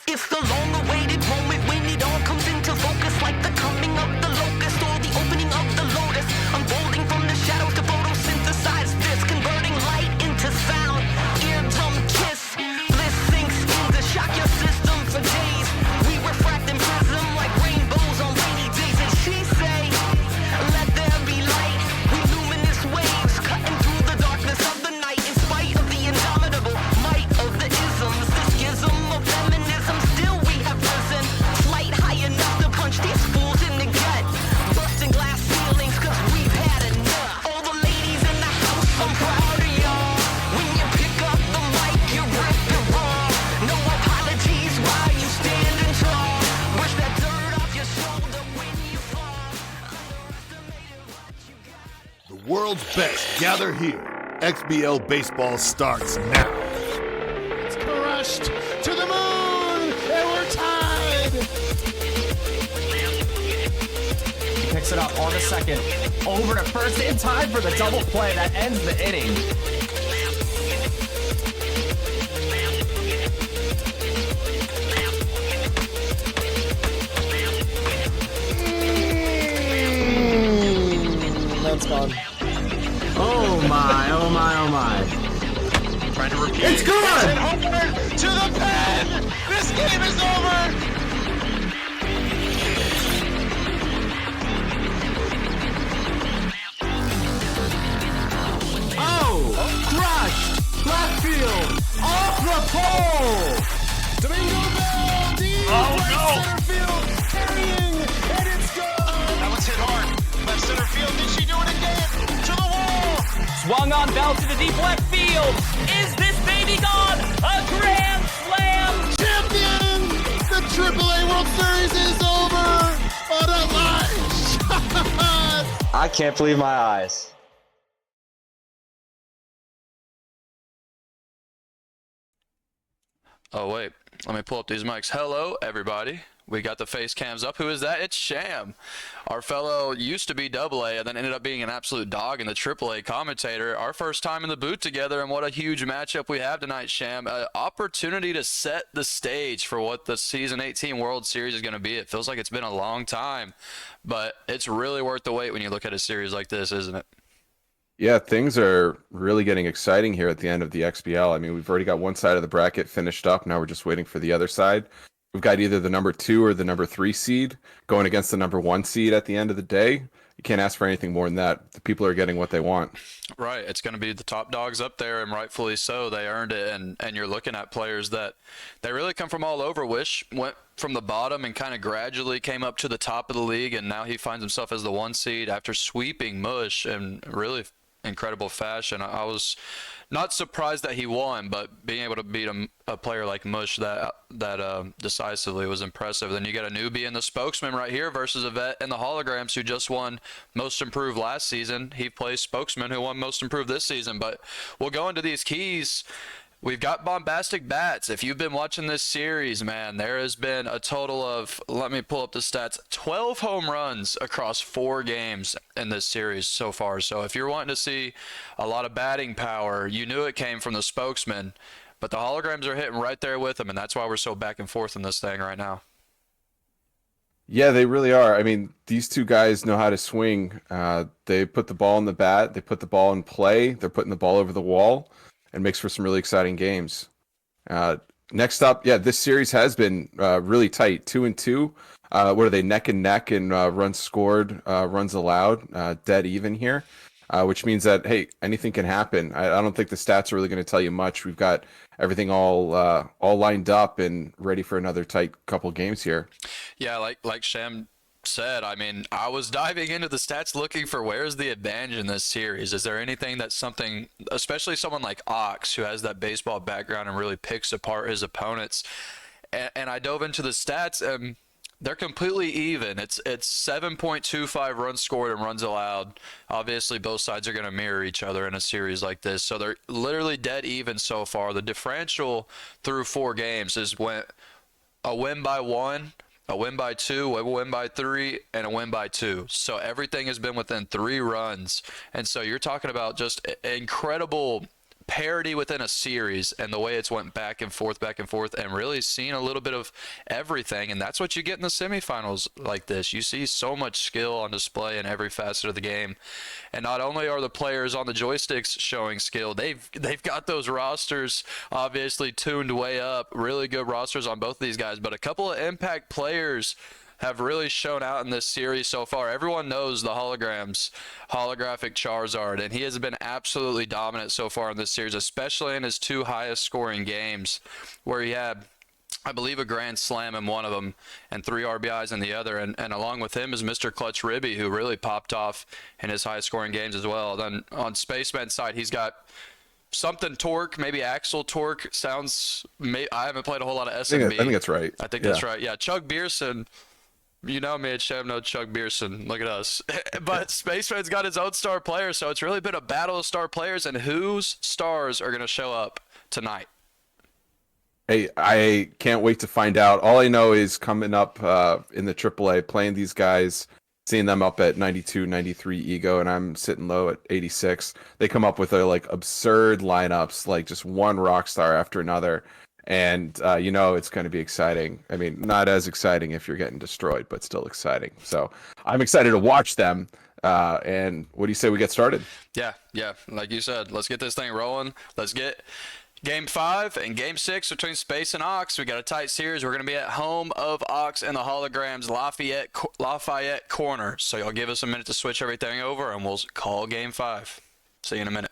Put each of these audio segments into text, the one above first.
It's the long-awaited moment when it all comes into focus, like the coming of the locust or the opening of the lotus, unfolding from the shadows to photosynthesize this, converting light into sound. Eardrum kiss, bliss sinks in to shock your system for days. We refract and prism like rainbows on rainy days, and she say, let there be light. We luminous waves cutting through the darkness of the night, in spite of the indomitable might of the isms. The schism of feminism, still we have risen. Flight high enough to punch these fools in the gut, busting glass ceilings cause we've had enough. All the ladies in the house, I'm proud of y'all. When you pick up the mic, you rip it raw. No apologies while you standing tall. Brush that dirt off your shoulder when you fall. Underestimated what you got. The world's best gather here. XBL baseball starts now. It's crushed to the moon, and we're tied. He picks it up on the second, over to first in time for the double play that ends the inning. That's gone. Oh my, oh my, oh my. Trying to repeat. It's gone! And Homer to the pen. This game is over. Oh! Crushed! Left field! Off the pole! Domingo Bell, deep right center field, carrying, and it's gone. That one's hit hard. Left center field. Did she do it again? To the wall. Swung on Bell to the deep left field. Is this baby gone? A grand slam! Champion! The AAA World Series is over. On a line shot. I can't believe my eyes. Oh, wait. Let me pull up these mics. Hello, everybody. We got the face cams up. Who is that? It's Sham. Our fellow used to be AA and then ended up being an absolute dog in the AAA commentator. Our first time in the booth together, and what a huge matchup we have tonight, Sham. An opportunity to set the stage for what the Season 18 World Series is going to be. It feels like it's been a long time, but it's really worth the wait when you look at a series like this, isn't it? Yeah, things are really getting exciting here at the end of the XBL. I mean, we've already got one side of the bracket finished up. Now we're just waiting for the other side. We've got either the number 2 or the number 3 seed going against the number 1 seed at the end of the day. You can't ask for anything more than that. The people are getting what they want. Right. It's going to be the top dogs up there, and rightfully so. They earned it, and you're looking at players that they really come from all over. Wish went from the bottom and kind of gradually came up to the top of the league, and now he finds himself as the 1 seed after sweeping Mush in really incredible fashion. I was not surprised that he won, but being able to beat a player like Mush that decisively was impressive. Then you got a newbie in the spokesman right here versus a vet in the holograms who just won most improved last season. He plays spokesman who won most improved this season. But we'll go into these keys. We've got bombastic bats. If you've been watching this series, man, there has been a total of, let me pull up the stats, 12 home runs across 4 games in this series so far. So if you're wanting to see a lot of batting power, you knew it came from the spokesman, but the holograms are hitting right there with them, and that's why we're so back and forth in this thing right now. Yeah, they really are. I mean, these two guys know how to swing. They put the ball in the bat. They put the ball in play. They're putting the ball over the wall. And makes for some really exciting games. Next up, yeah, this series has been really tight, 2-2. What are they, neck and neck in runs scored, runs allowed, dead even here, which means that, hey, anything can happen. I don't think the stats are really going to tell you much. We've got everything all lined up and ready for another tight couple games here. Yeah, like Sham said, I mean, I was diving into the stats looking for where's the advantage in this series. Is there anything that's something, especially someone like Ox who has that baseball background and really picks apart his opponents, and I dove into the stats and they're completely even. It's 7.25 runs scored and runs allowed. Obviously both sides are going to mirror each other in a series like this, so they're literally dead even so far. The differential through 4 games is when a win by 1, a win by 2, a win by 3, and a win by 2. So everything has been within 3 runs. And so you're talking about just incredible parity within a series, and the way it's went back and forth, and really seen a little bit of everything. And that's what you get in the semifinals like this. You see so much skill on display in every facet of the game. And not only are the players on the joysticks showing skill, they've got those rosters obviously tuned way up. Really good rosters on both of these guys, but a couple of impact players have really shown out in this series so far. Everyone knows the holographic Charizard, and he has been absolutely dominant so far in this series, especially in his 2 highest scoring games, where he had, I believe, a grand slam in one of them and 3 RBIs in the other. And along with him is Mr. Clutch Ribby, who really popped off in his highest scoring games as well. Then on Spaceman's side, he's got something Torque, maybe Axel Torque. I haven't played a whole lot of SMB. I think that's right. I think that's right. Yeah, Chug Beerson. You know me and Sham know Chug Beerson. Look at us. But Spaceman's got his own star player, so it's really been a battle of star players, and whose stars are going to show up tonight? Hey, I can't wait to find out. All I know is coming up in the AAA, playing these guys, seeing them up at 92, 93 ego, and I'm sitting low at 86. They come up with absurd lineups, like just one rock star after another. And it's going to be exciting. I mean, not as exciting if you're getting destroyed, but still exciting. So I'm excited to watch them. And what do you say we get started? Yeah. Like you said, let's get this thing rolling. Let's get Game 5 and Game 6 between Space and Ox. We got a tight series. We're going to be at home of Ox and the Holograms, Lafayette Corner. So y'all give us a minute to switch everything over, and we'll call Game 5. See you in a minute.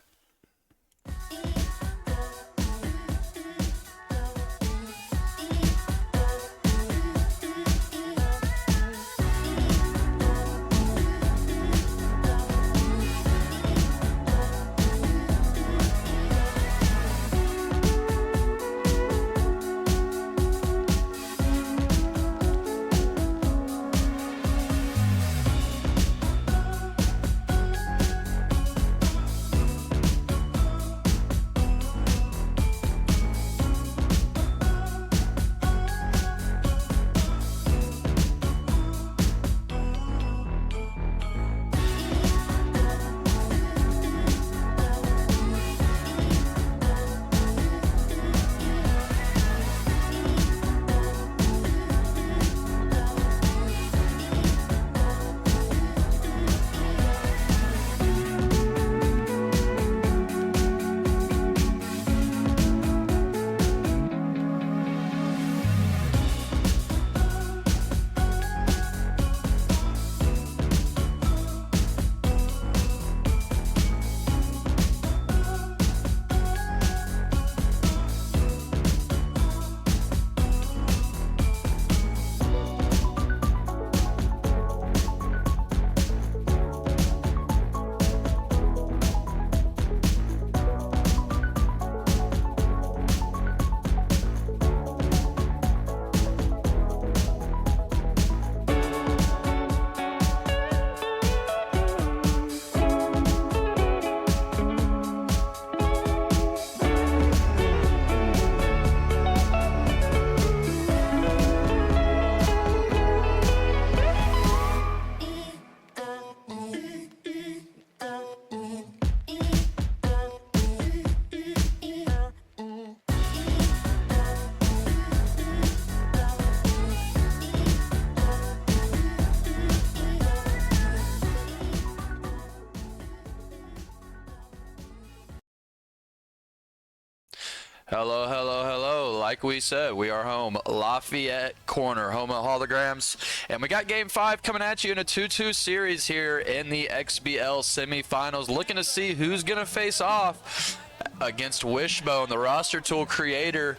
Hello. Like we said, we are home. Lafayette Corner, home of Holograms. And we got Game 5 coming at you in a 2-2 series here in the XBL semifinals. Looking to see who's going to face off against Wishbone, the roster tool creator,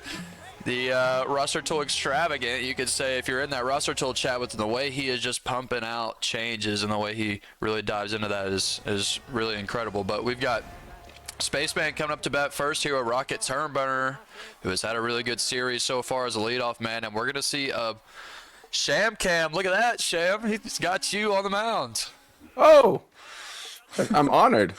the roster tool extravagant. You could say, if you're in that roster tool chat with him, the way he is just pumping out changes and the way he really dives into that is really incredible. But we've got Spaceman coming up to bat first here, a Rocket Turnburner, who has had a really good series so far as a leadoff man. And we're going to see Sham Cam. Look at that, Sham. He's got you on the mound. Oh, I'm honored.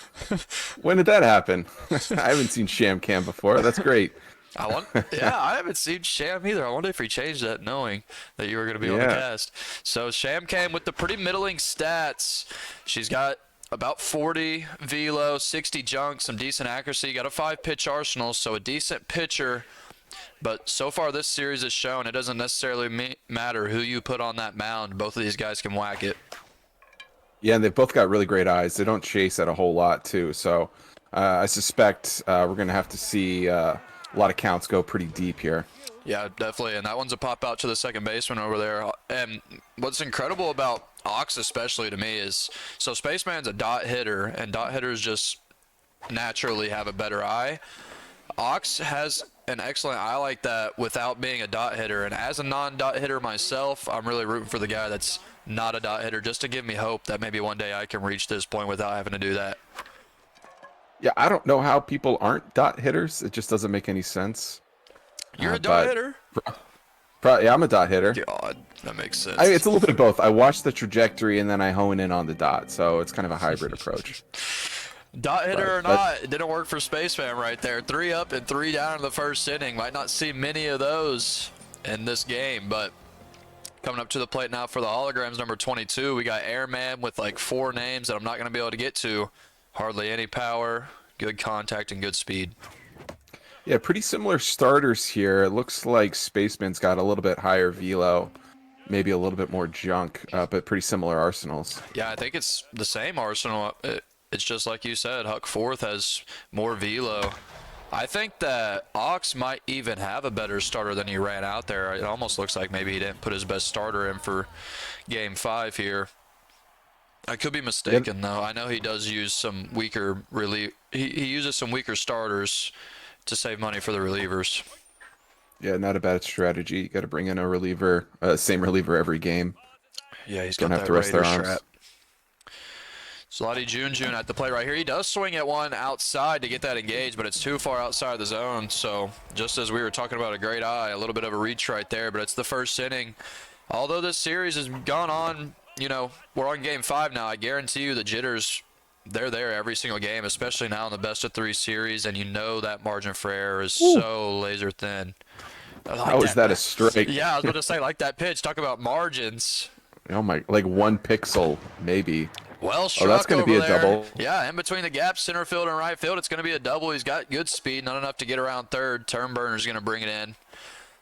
When did that happen? I haven't seen Sham Cam before. That's great. I haven't seen Sham either. I wonder if he changed that knowing that you were going to be on the cast. So Sham Cam with the pretty middling stats. She's got about 40 velo, 60 junk, some decent accuracy. Got a 5-pitch arsenal, so a decent pitcher. But so far this series has shown it doesn't necessarily matter who you put on that mound. Both of these guys can whack it. Yeah, and they've both got really great eyes. They don't chase at a whole lot, too. So I suspect we're going to have to see a lot of counts go pretty deep here. Yeah, definitely. And that one's a pop out to the second baseman over there. And what's incredible about Ox, especially to me, is so Spaceman's a dot hitter, and dot hitters just naturally have a better eye. Ox has an excellent eye like that without being a dot hitter. And as a non-dot hitter myself, I'm really rooting for the guy that's not a dot hitter, just to give me hope that maybe one day I can reach this point without having to do that. Yeah, I don't know how people aren't dot hitters. It just doesn't make any sense. You're a dot hitter? Yeah, I'm a dot hitter. God, that makes sense. I mean, it's a little bit of both. I watch the trajectory and then I hone in on the dot, so it's kind of a hybrid approach. Dot hitter or not, it didn't work for Spaceman right there. 3 up and 3 down in the first inning. Might not see many of those in this game, but coming up to the plate now for the holograms, number 22, we got Airman with like 4 names that I'm not going to be able to get to. Hardly any power, good contact, and good speed. Yeah, pretty similar starters here. It looks like Spaceman's got a little bit higher velo, maybe a little bit more junk, but pretty similar arsenals. Yeah, I think it's the same arsenal. It's just like you said, Huck Fourth has more velo. I think that Ox might even have a better starter than he ran out there. It almost looks like maybe he didn't put his best starter in for Game 5 here. I could be mistaken, though. I know he does use some weaker relief. He uses some weaker starters to save money for the relievers. Yeah, not a bad strategy. You got to bring in a reliever, same reliever every game. Yeah, he's Don't got have that to rest their Raider arms. strap. Slotty June at the plate right here. He does swing at one outside to get that engaged, but it's too far outside the zone. So just as we were talking about a great eye, a little bit of a reach right there, but it's the first inning. Although this series has gone on, you know, we're on Game 5 now. I guarantee you the jitters, they're there every single game, especially now in the best-of-3 series, and you know that margin for error is so laser thin. How is that a strike? Yeah, I was going to say, like that pitch. Talk about margins. Oh my, like 1 pixel, maybe. Well struck that's going to be a there. double. Yeah, in between the gaps, center field and right field, it's going to be a double. He's got good speed, not enough to get around third. Turnburner's going to bring it in.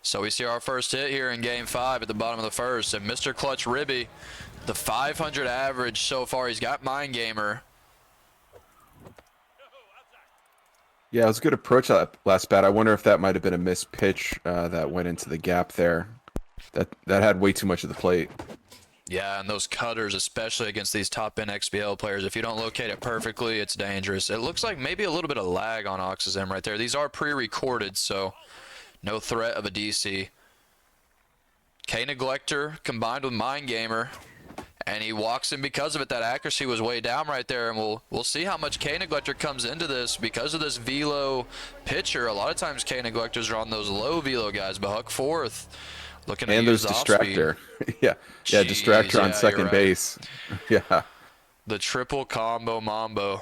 So we see our first hit here in Game 5 at the bottom of the first. And Mr. Clutch Ribby, the 500 average so far. He's got Mind Gamer. Yeah, it was a good approach that last bat. I wonder if that might have been a missed pitch that went into the gap there. That had way too much of the plate. Yeah, and those cutters, especially against these top-end XBL players, if you don't locate it perfectly, it's dangerous. It looks like maybe a little bit of lag on Ox's end right there. These are pre-recorded, so no threat of a DC. K-Neglector combined with Mind Gamer, and he walks in because of it. That accuracy was way down right there, and we'll see how much K-Neglector comes into this because of this velo pitcher. A lot of times K-Neglectors are on those low velo guys, but Huck Fourth looking to And use there's the off-speed. distractor. yeah, Jeez, distractor on yeah, second you're right. base. Yeah. The triple combo mambo.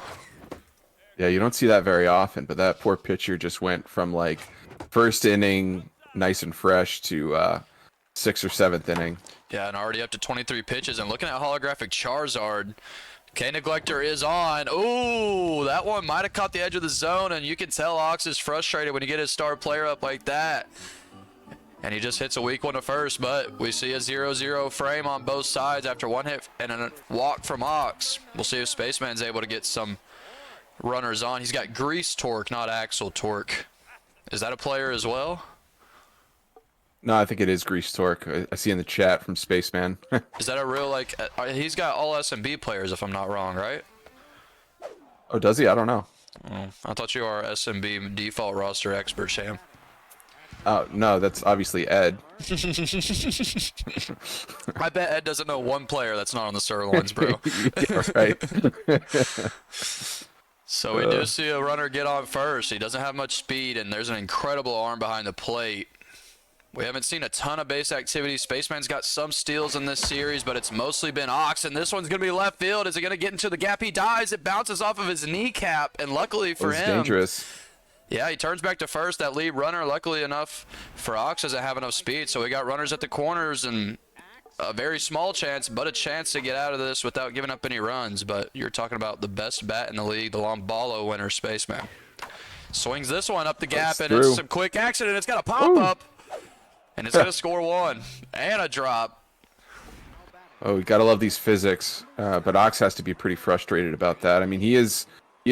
Yeah, you don't see that very often, but that poor pitcher just went from like first inning nice and fresh to 6th or 7th inning. Yeah, and already up to 23 pitches. And looking at holographic Charizard, K-Neglector is on. Ooh, that one might have caught the edge of the zone, and you can tell Ox is frustrated when you get his star player up like that. And he just hits a weak one to first, but we see a 0-0 frame on both sides after one hit and a walk from Ox. We'll see if Spaceman's able to get some runners on. He's got grease torque, not axle torque. Is that a player as well? No, I think it is Grease Torque. I see in the chat from Spaceman. Is that a real, like, he's got all SMB players if I'm not wrong, right? Oh, does he? I don't know. Oh, I thought you are SMB default roster expert, Sam. Oh, no, that's obviously Ed. I bet Ed doesn't know one player that's not on the sirloins, bro. Yeah, right. So we do see a runner get on first. He doesn't have much speed, and there's an incredible arm behind the plate. We haven't seen a ton of base activity. Spaceman's got some steals in this series, but it's mostly been Ox, and this one's going to be left field. Is it going to get into the gap? He dies. It bounces off of his kneecap, and luckily for him, dangerous. yeah, he turns back to first. That lead runner, luckily enough for Ox, doesn't have enough speed, so we got runners at the corners, and a very small chance, but a chance to get out of this without giving up any runs. But you're talking about the best bat in the league, the long ballo winner, Spaceman. Swings this one up the gap, and it's some quick action, and it's got a pop-up. And it's going to score one and a drop. Oh, you got to love these physics. But Ox has to be pretty frustrated about that. I mean, he is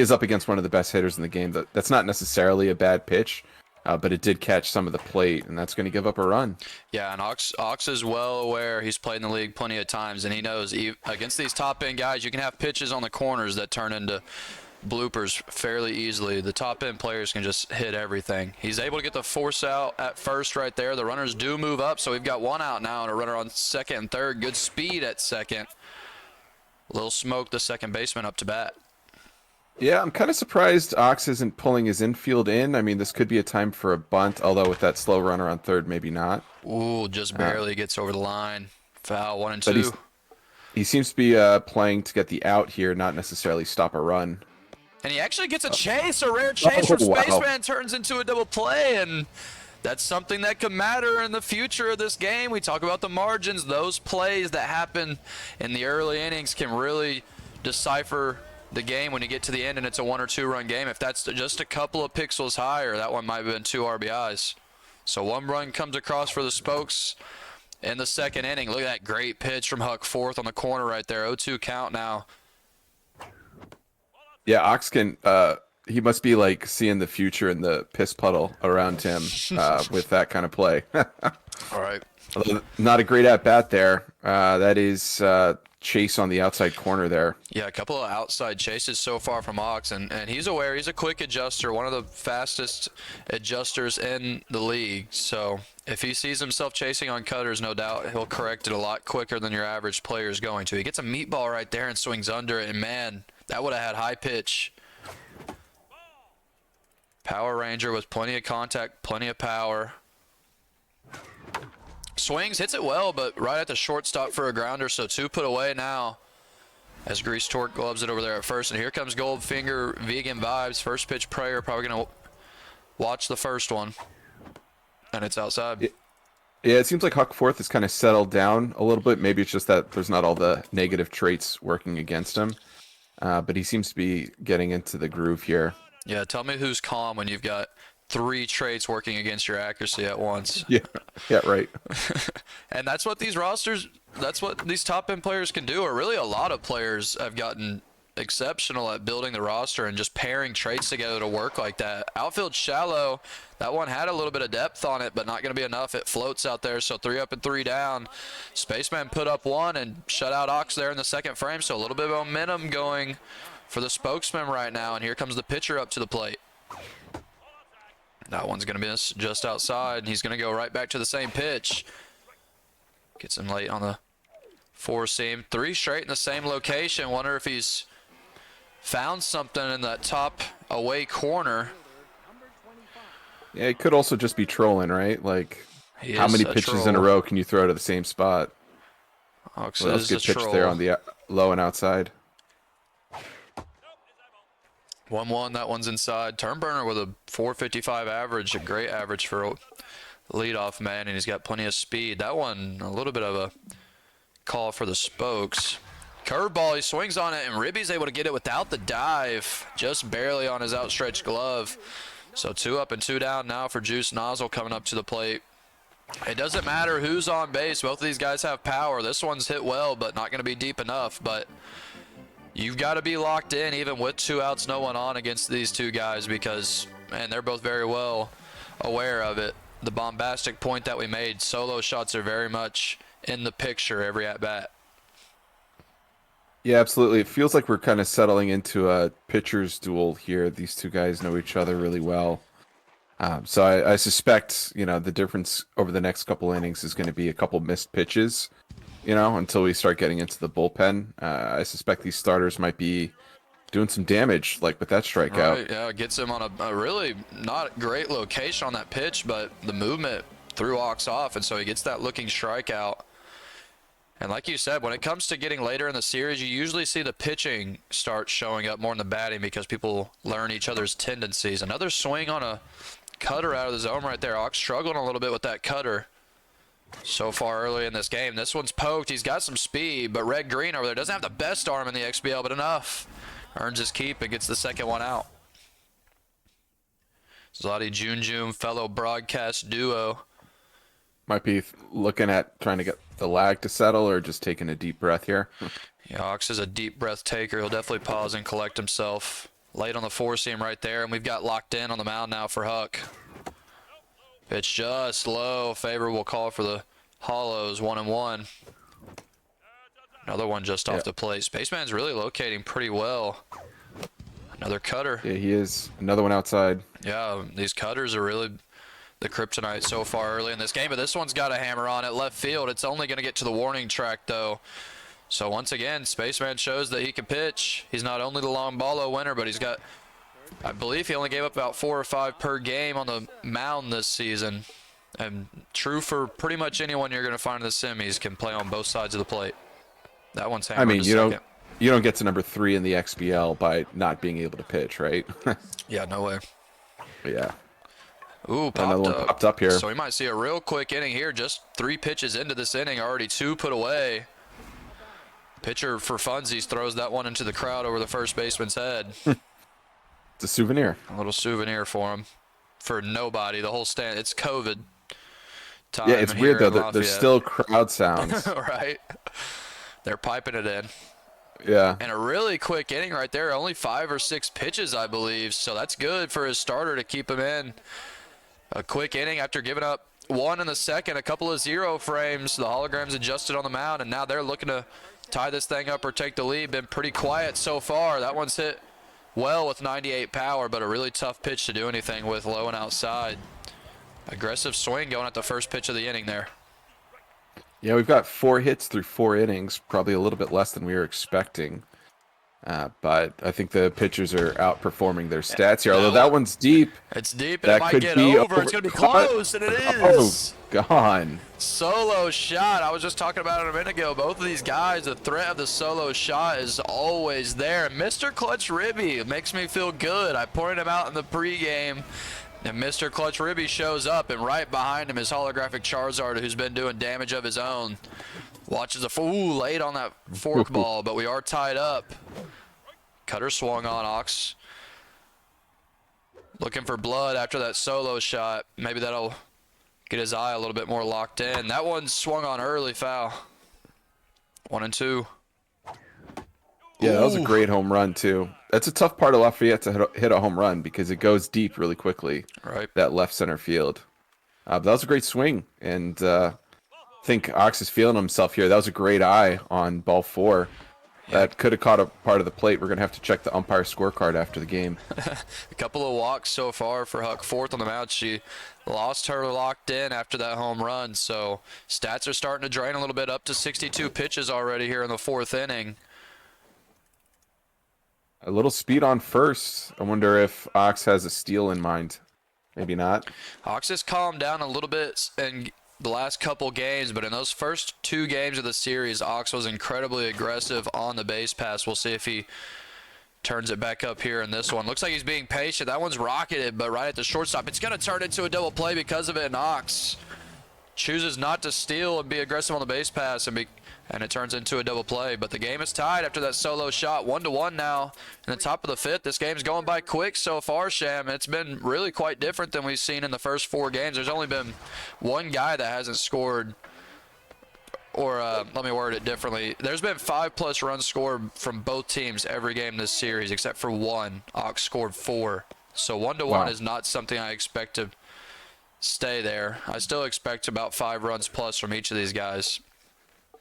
up against one of the best hitters in the game. That's not necessarily a bad pitch. But it did catch some of the plate, and that's going to give up a run. Yeah, and Ox is well aware. He's played in the league plenty of times, and he knows against these top-end guys, you can have pitches on the corners that turn into bloopers fairly easily. The top-end players can just hit everything. He's able to get the force out at first right there. The runners do move up, so we've got one out now and a runner on second and third. Good speed at second. Little smoke the second baseman up to bat. Yeah, I'm kind of surprised Ox isn't pulling his infield in. I mean, this could be a time for a bunt, although with that slow runner on third, maybe not. Ooh, just barely gets over the line. Foul, 1 and 2. He seems to be playing to get the out here, not necessarily stop a run. And he actually gets a chase. A rare chase from Spaceman turns into a double play, and that's something that could matter in the future of this game. We talk about the margins. Those plays that happen in the early innings can really decipher the game when you get to the end and it's a 1 or 2 run game. If that's just a couple of pixels higher, that one might have been 2 RBIs. So 1 run comes across for the Spokes in the second inning. Look at that great pitch from Huck, fourth on the corner right there. 0-2 count now. Yeah, Ox can he must be like seeing the future in the piss puddle around him with that kind of play. All right. Not a great at bat there. That is chase on the outside corner there. Yeah, a couple of outside chases so far from Ox, and he's aware. He's a quick adjuster, one of the fastest adjusters in the league. So if he sees himself chasing on cutters, no doubt he'll correct it a lot quicker than your average player is going to. He gets a meatball right there and swings under it, and man, that would have had high pitch. Power Ranger with plenty of contact, plenty of power. Swings, hits it well, but right at the shortstop for a grounder, so 2 put away now as Grease Torque gloves it over there at first. And here comes Goldfinger, vegan vibes, first pitch prayer, probably going to watch the first one. And it's outside. Yeah, it seems like Huck fourth has kind of settled down a little bit. Maybe it's just that there's not all the negative traits working against him. But he seems to be getting into the groove here. Yeah, tell me who's calm when you've got 3 traits working against your accuracy at once. Yeah, right. And that's what these rosters, that's what these top-end players can do, or really a lot of players have gotten exceptional at building the roster and just pairing traits together to work like that. Outfield shallow, that one had a little bit of depth on it, but not going to be enough. It floats out there, so 3 up and 3 down. Spaceman put up 1 and shut out Ox there in the second frame, so a little bit of momentum going for the spokesman right now, and here comes the pitcher up to the plate. That one's going to be just outside, and he's going to go right back to the same pitch. Gets him late on the 4-seam. 3 straight in the same location. Wonder if he's found something in that top away corner. Yeah, it could also just be trolling, right? Like, how many pitches in a row can you throw to the same spot? Ox well, that's a good pitch there on the low and outside. 1-1, that one's inside. Turnburner with a 455 average, a great average for a leadoff man, and he's got plenty of speed. That one, a little bit of a call for the Spokes. Curveball, he swings on it, and Ribby's able to get it without the dive, just barely on his outstretched glove. So 2 up and 2 down now for Juice Nozzle coming up to the plate. It doesn't matter who's on base. Both of these guys have power. This one's hit well, but not going to be deep enough. But you've got to be locked in even with 2 outs, no one on against these 2 guys because, man, they're both very well aware of it. The bombastic point that we made, solo shots are very much in the picture every at-bat. Yeah, absolutely. It feels like we're kind of settling into a pitcher's duel here. These 2 guys know each other really well. So I suspect, the difference over the next couple innings is going to be a couple missed pitches, until we start getting into the bullpen. I suspect these starters might be doing some damage, like with that strikeout. Right, yeah, gets him on a really not great location on that pitch, but the movement threw Ox off, and so he gets that looking strikeout. And like you said, when it comes to getting later in the series, you usually see the pitching start showing up more than the batting because people learn each other's tendencies. Another swing on a cutter out of the zone right there. Ox struggling a little bit with that cutter. So far early in this game, this one's poked. He's got some speed, but Red Green over there doesn't have the best arm in the XBL, but enough. Earns his keep and gets the second one out. Zlati Junjun, fellow broadcast duo. Might be looking at trying to get the lag to settle or just taking a deep breath here. Yeah, Ox is a deep breath taker. He'll definitely pause and collect himself. Late on the four seam right there, and we've got locked in on the mound now for Huck. Pitch just low. Favorable call for the Hollows, 1-1. Another one just off the plate. Spaceman's really locating pretty well. Another cutter. Yeah, he is. Another one outside. Yeah, these cutters are really the kryptonite so far early in this game, but this one's got a hammer on it left field. It's only going to get to the warning track, though. So once again, Spaceman shows that he can pitch. He's not only the long ballo winner, but he's got, I believe he only gave up about 4 or 5 per game on the mound this season. And true for pretty much anyone you're going to find in the semis, can play on both sides of the plate. That one's hammered. I mean, to you don't get to number 3 in the XBL by not being able to pitch, right? Yeah, no way. Yeah. Ooh, Another one popped up here. So we might see a real quick inning here. Just 3 pitches into this inning, already 2 put away. Pitcher for funsies throws that one into the crowd over the first baseman's head. It's a souvenir. A little souvenir for him. For nobody. The whole stand. It's COVID time. Yeah, it's weird, here though. in There's Lafayette. still crowd sounds. Right? They're piping it in. Yeah. And a really quick inning right there. Only 5 or 6 pitches, I believe. So that's good for his starter to keep him in. A quick inning after giving up 1 in the second, a couple of 0 frames. The holograms adjusted on the mound, and now they're looking to tie this thing up or take the lead. Been pretty quiet so far. That one's hit well with 98 power, but a really tough pitch to do anything with, low and outside. Aggressive swing going at the first pitch of the inning there. Yeah, we've got 4 hits through 4 innings, probably a little bit less than we were expecting. But I think the pitchers are outperforming their stats here. Although that one's deep. It's deep, and That it might could get be over. It's going to be close, and it is. Oh, gone. Solo shot. I was just talking about it a minute ago. Both of these guys, the threat of the solo shot is always there. Mr. Clutch Ribby makes me feel good. I pointed him out in the pregame, and Mr. Clutch Ribby shows up, and right behind him is holographic Charizard, who's been doing damage of his own. Watches a fool late on that fork ball, but we are tied up. Cutter swung on Ox. Looking for blood after that solo shot. Maybe that'll get his eye a little bit more locked in. That one swung on early, foul. 1-2. Yeah, that was a great home run, too. That's a tough part of Lafayette to hit a home run because it goes deep really quickly. Right. That left center field. But that was a great swing. And I think Ox is feeling himself here. That was a great eye on ball 4. That could have caught a part of the plate. We're going to have to check the umpire scorecard after the game. A couple of walks so far for Huck. 4th on the mound. She lost her locked in after that home run. So stats are starting to drain a little bit, up to 62 pitches already here in the 4th inning. A little speed on first. I wonder if Ox has a steal in mind. Maybe not. Ox has calmed down a little bit and the last couple games, but in those first 2 games of the series, Ox was incredibly aggressive on the base pass. We'll see if he turns it back up here in this one. Looks like he's being patient. That one's rocketed, but right at the shortstop. It's going to turn into a double play because of it, and Ox chooses not to steal and be aggressive on the base pass, and it turns into a double play. But the game is tied after that solo shot. 1-1 now in the top of the 5th. This game's going by quick so far, Sham. It's been really quite different than we've seen in the first 4 games. There's only been one guy that hasn't scored, or let me word it differently. There's been 5+ runs scored from both teams every game this series, except for one. Ox scored 4. So 1-1 is not something I expect to stay there. I still expect about 5 runs plus from each of these guys.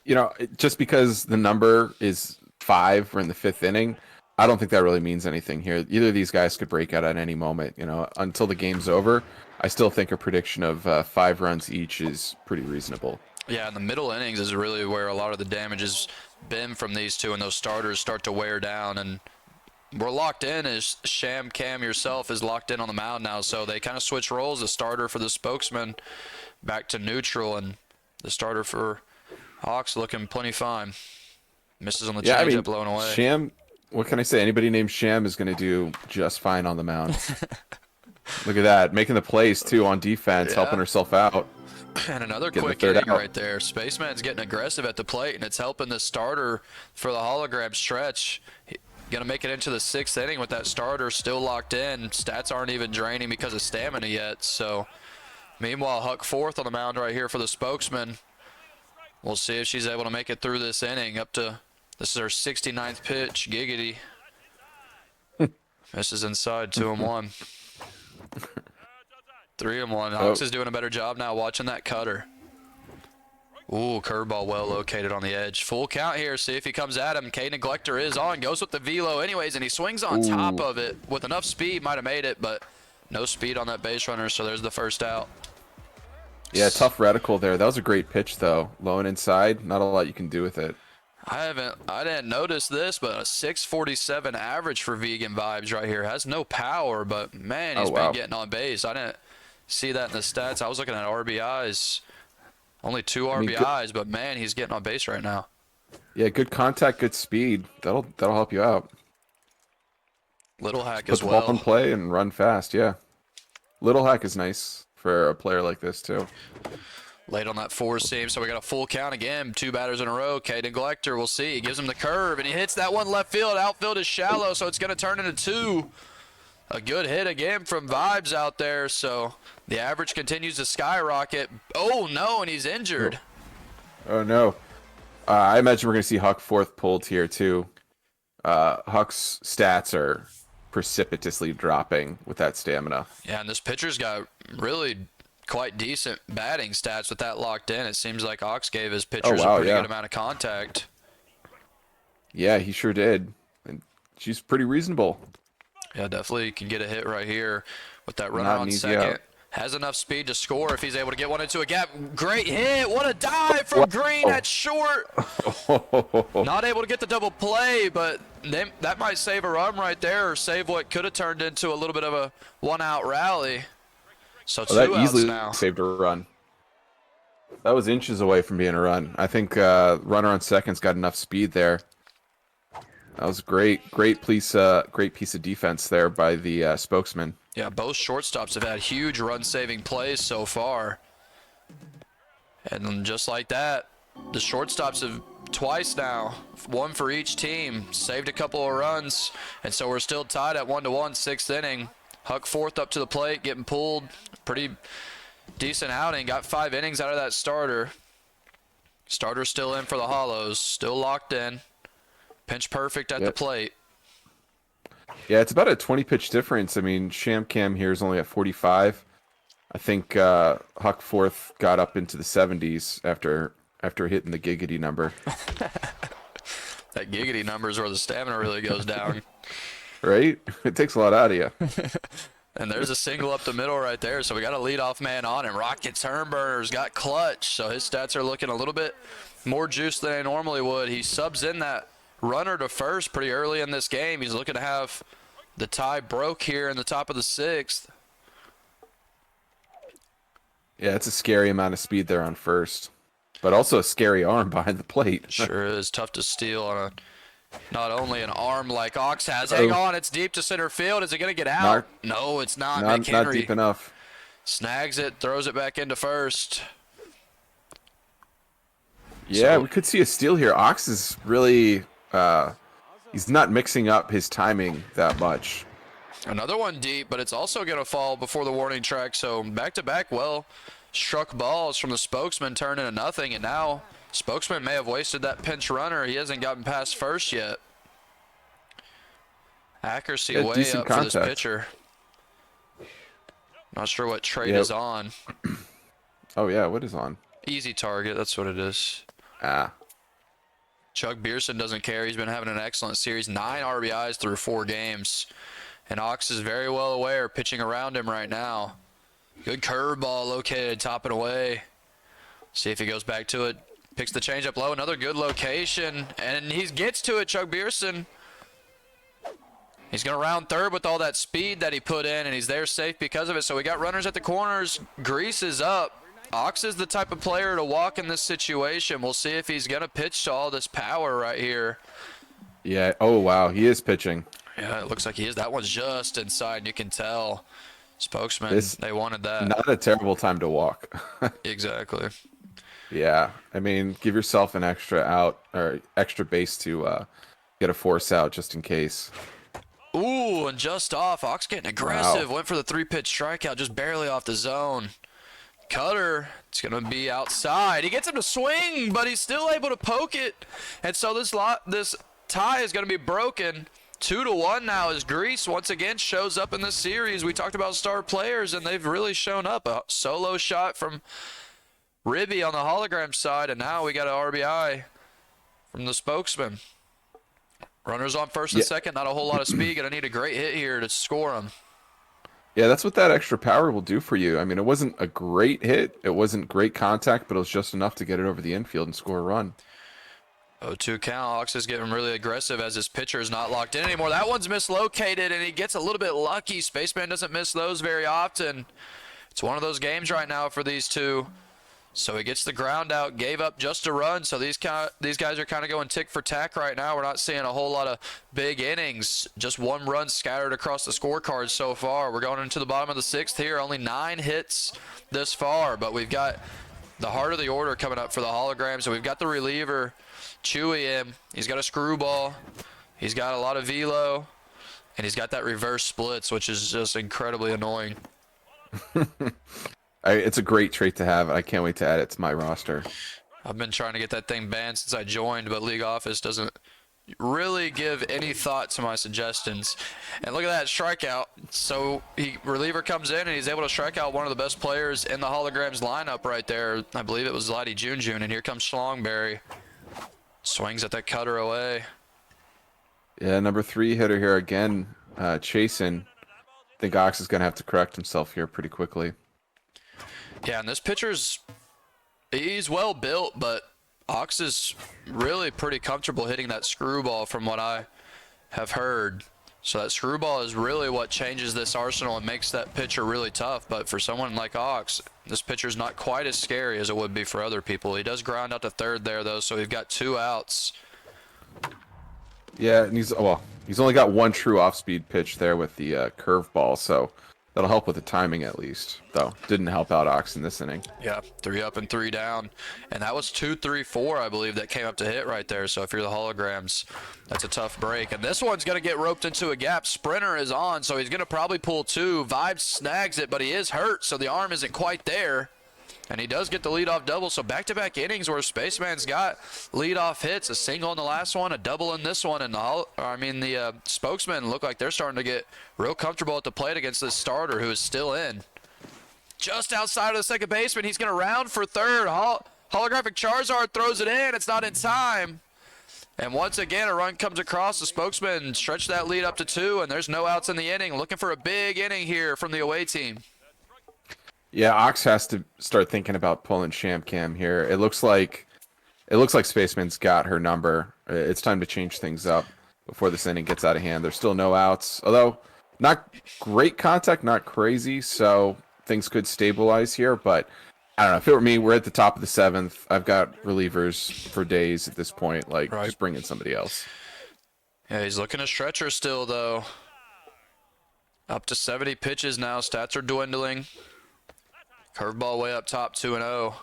You know, just because the number is 5, we're in the 5th inning, I don't think that really means anything here. Either of these guys could break out at any moment. You know, until the game's over, I still think a prediction of 5 runs each is pretty reasonable. Yeah, and the middle innings is really where a lot of the damage has been from these two, and those starters start to wear down. And we're locked in as Sham Cam yourself is locked in on the mound now, so they kind of switch roles. The starter for the spokesman back to neutral, and the starter for Hawks looking plenty fine. Misses on the changeup, blown away. Sham, what can I say? Anybody named Sham is going to do just fine on the mound. Look at that, making the plays too on defense, helping herself out. And another Getting the quick third inning out. right there. Spaceman's getting aggressive at the plate, and it's helping the starter for the hologram stretch. Going to make it into the 6th inning with that starter still locked in. Stats aren't even draining because of stamina yet. So, meanwhile, Huck fourth on the mound right here for the spokesman. We'll see if she's able to make it through this inning up to, this is her 69th pitch, Giggity. Misses inside, 2-1. 3-1. Hawks is doing a better job now watching that cutter. Ooh, curveball well located on the edge. Full count here. See if he comes at him. K Neglector is on. Goes with the velo anyways, and he swings on top of it. With enough speed, might have made it, but no speed on that base runner, so there's the first out. Yeah, tough reticle there. That was a great pitch, though. Low and inside. Not a lot you can do with it. I didn't notice this, but a 647 average for Vegan Vibes right here. Has no power, but man, he's been getting on base. I didn't see that in the stats. I was looking at RBIs. Only 2 RBIs, but man, he's getting on base right now. Yeah, good contact, good speed. That'll help you out. Little hack Put as the well. ball in play and run fast. Yeah, little hack is nice for a player like this too. Late on that 4-seam, so we got a full count again. 2 batters in a row. K Neglector, we'll see. He gives him the curve, and he hits that one left field. Outfield is shallow, so it's going to turn into 2. A good hit again from Vibes out there, so the average continues to skyrocket. Oh, no, and he's injured. Oh no. I imagine we're going to see Huck fourth pulled here too. Huck's stats are precipitously dropping with that stamina. Yeah, and this pitcher's got really quite decent batting stats with that locked in. It seems like Ox gave his pitchers a pretty good amount of contact. Yeah, he sure did. And she's pretty reasonable. Yeah, definitely can get a hit right here with that runner Not an on easy second. out. Has enough speed to score if he's able to get one into a gap. Great hit. What a dive from Green at short. Not able to get the double play, but that might save a run right there or save what could have turned into a little bit of a one-out rally. So 2 that outs easily now. saved a run. That was inches away from being a run. I think runner on second's got enough speed there. That was great piece of defense there by the spokesman. Yeah, both shortstops have had huge run-saving plays so far. And then just like that, the shortstops have twice now, 1 for each team, saved a couple of runs, and so we're still tied at 1-1, 6th inning. Huck fourth up to the plate, getting pulled. Pretty decent outing. Got 5 innings out of that starter. Starter still in for the Hollows, still locked in. Pinch perfect at the plate. Yeah, it's about a 20-pitch difference. I mean, Sham Cam here is only at 45. I think Huck fourth got up into the 70s after hitting the giggity number. That giggity number is where the stamina really goes down. Right? It takes a lot out of you. And there's a single up the middle right there, so we got a leadoff man on him. Rocket Turnburner's got clutch, so his stats are looking a little bit more juice than they normally would. He subs in that runner to first pretty early in this game. He's looking to have the tie broke here in the top of the 6th. Yeah, it's a scary amount of speed there on first, but also a scary arm behind the plate. Sure is tough to steal on not only an arm like Ox has. Hang on, it's deep to center field. Is it going to get out? No, it's not. Not deep enough. Snags it, throws it back into first. Yeah, we could see a steal here. Ox is really he's not mixing up his timing that much. Another one deep, but it's also going to fall before the warning track. So back-to-back well-struck balls from the spokesman turn into nothing, and now spokesman may have wasted that pinch runner. He hasn't gotten past first yet. Accuracy way up for this pitcher. Not sure what trade is on. Oh, yeah, what is on? Easy target, that's what it is. Chuck Beerson doesn't care. He's been having an excellent series. 9 RBIs through 4 games. And Ox is very well aware, pitching around him right now. Good curveball located top and away. See if he goes back to it. Picks the changeup low. Another good location. And he gets to it, Chuck Beerson. He's going to round third with all that speed that he put in, and he's there safe because of it. So we got runners at the corners. Grease is up. Ox is the type of player to walk in this situation. We'll see if he's going to pitch to all this power right here. Yeah. Oh, wow. He is pitching. Yeah, it looks like he is. That one's just inside, and you can tell. Spokesman, they wanted that. Not a terrible time to walk. Exactly. Yeah, I mean, give yourself an extra out or extra base to get a force out just in case. Ooh, and just off. Ox getting aggressive. Went for the 3-pitch strikeout, just barely off the zone. Cutter, it's going to be outside. He gets him to swing, but he's still able to poke it. And so this tie is going to be broken. 2-1 now as Grease once again shows up in this series. We talked about star players, and they've really shown up. A solo shot from Ribby on the hologram side, and now we got an RBI from the Spokesman. Runners on first and second, not a whole lot of speed. Gonna need a great hit here to score them. Yeah, that's what that extra power will do for you. I mean, it wasn't a great hit. It wasn't great contact, but it was just enough to get it over the infield and score a run. 0-2 count. Ox is getting really aggressive as his pitcher is not locked in anymore. That one's mislocated, and he gets a little bit lucky. Spaceman doesn't miss those very often. It's one of those games right now for these two. So he gets the ground out, gave up just a run. So these guys are kind of going tick for tack right now. We're not seeing a whole lot of big innings. Just one run scattered across the scorecards so far. We're going into the bottom of the 6th here. Only 9 hits this far, but we've got the heart of the order coming up for the hologram. So we've got the reliever, Chewy in. He's got a screwball. He's got a lot of velo, and he's got that reverse splits, which is just incredibly annoying. It's a great trait to have. I can't wait to add it to my roster. I've been trying to get that thing banned since I joined, but League Office doesn't really give any thought to my suggestions. And look at that strikeout. So reliever comes in and he's able to strike out one of the best players in the holograms lineup right there. I believe it was Lottie Junjun, and here comes Schlongberry. Swings at that cutter away. Yeah, number 3 hitter here again, chasing. I think Ox is going to have to correct himself here pretty quickly. Yeah, and this pitcher's, he's well built, but Ox is really pretty comfortable hitting that screwball from what I have heard. So that screwball is really what changes this arsenal and makes that pitcher really tough. But for someone like Ox, this pitcher's not quite as scary as it would be for other people. He does ground out to third there, though, so we've got 2 outs. Yeah, and he's only got 1 true off-speed pitch there with the curveball, so that'll help with the timing at least, though. Didn't help out Ox in this inning. Yeah, 3 up and 3 down. And that was 2, 3, 4, I believe, that came up to hit right there. So if you're the holograms, that's a tough break. And this one's going to get roped into a gap. Sprinter is on, so he's going to probably pull 2. Vibes snags it, but he is hurt, so the arm isn't quite there. And he does get the leadoff double. So back-to-back innings where Spaceman's got leadoff hits, a single in the last one, a double in this one, and the Spokesmen look like they're starting to get real comfortable at the plate against this starter who is still in. Just outside of the second baseman, he's going to round for third. Holographic Charizard throws it in. It's not in time. And once again, a run comes across. The Spokesmen stretch that lead up to 2, and there's no outs in the inning. Looking for a big inning here from the away team. Yeah, Ox has to start thinking about pulling Champ Cam here. It looks like Spaceman's got her number. It's time to change things up before this inning gets out of hand. There's still no outs, although not great contact, not crazy, so things could stabilize here. But I don't know. If it were me, we're at the top of the 7th. I've got relievers for days at this point. Just bring in somebody else. Yeah, he's looking a stretcher still, though. Up to 70 pitches now. Stats are dwindling. Curveball way up top, 2-0.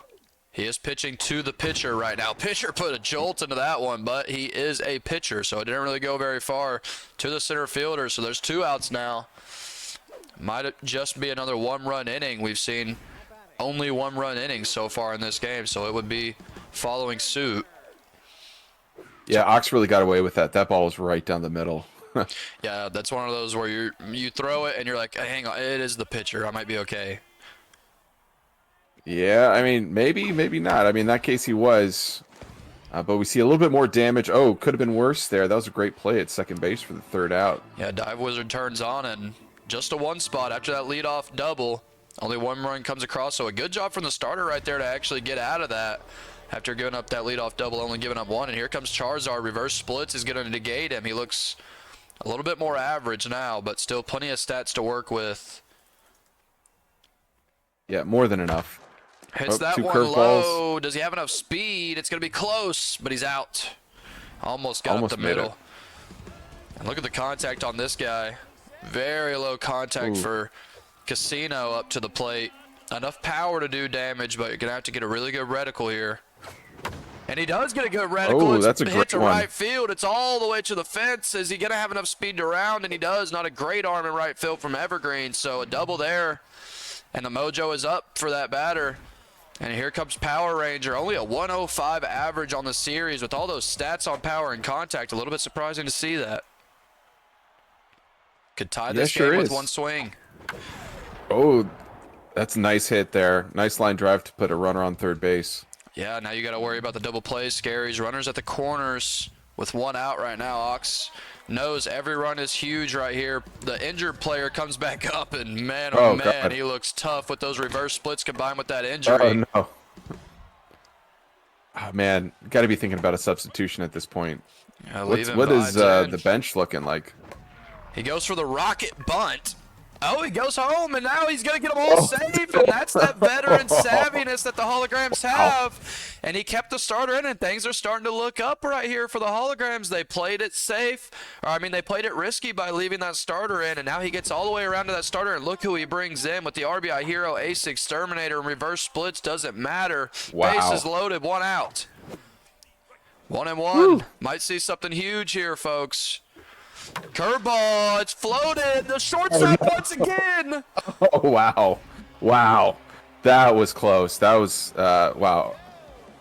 He is pitching to the pitcher right now. Pitcher put a jolt into that one, but he is a pitcher, so it didn't really go very far to the center fielder. So there's 2 outs now. Might just be another 1-run inning. We've seen only 1-run innings so far in this game, so it would be following suit. Yeah, Ox really got away with that. That ball was right down the middle. Yeah, that's one of those where you throw it and you're like, hang on, it is the pitcher. I might be okay. Yeah, I mean, maybe not. I mean, in that case he was. But we see a little bit more damage. Oh, could have been worse there. That was a great play at second base for the 3rd out. Yeah, Dive Wizard turns on, and just a 1 spot after that leadoff double. Only 1 run comes across, so a good job from the starter right there to actually get out of that after giving up that leadoff double, only giving up 1. And here comes Charizard. Reverse splits is going to negate him. He looks a little bit more average now, but still plenty of stats to work with. Yeah, more than enough. Hits that one low. Does he have enough speed? It's going to be close, but he's out. Almost got up the middle. And look at the contact on this guy. Very low contact for Casino up to the plate. Enough power to do damage, but you're going to have to get a really good reticle here. And he does get a good reticle. Oh, It's that's a hit great to one. right field. It's all the way to the fence. Is he going to have enough speed to round? And he does. Not a great arm in right field from Evergreen. So a double there. And the mojo is up for that batter. And here comes Power Ranger. Only a 105 average on the series with all those stats on power and contact. A little bit surprising to see that. Could tie this game with one swing. Oh, that's a nice hit there. Nice line drive to put a runner on third base. Yeah, now you got to worry about the double plays, Scaries. Runners at the corners with one out right now. Ox knows every run is huge right here. The injured player comes back up, and man, oh man, God. he looks tough with those reverse splits combined with that injury. Oh, no. Oh, man, got to be thinking about a substitution at this point. Yeah, what is the bench looking like? He goes for the rocket bunt. Oh, he goes home, and now he's going to get them all safe, and that's that veteran savviness that the holograms have. And he kept the starter in, and things are starting to look up right here for the holograms. They played it safe. They played it risky by leaving that starter in, and now he gets all the way around to that starter, and look who he brings in with the RBI hero, Ace Exterminator, and reverse splits. Doesn't matter. Wow. Bases loaded, one out. 1-1. Woo. Might see something huge here, folks. Curveball, it's floated. The shortstop once again. Oh, wow. Wow. That was close. That was, wow.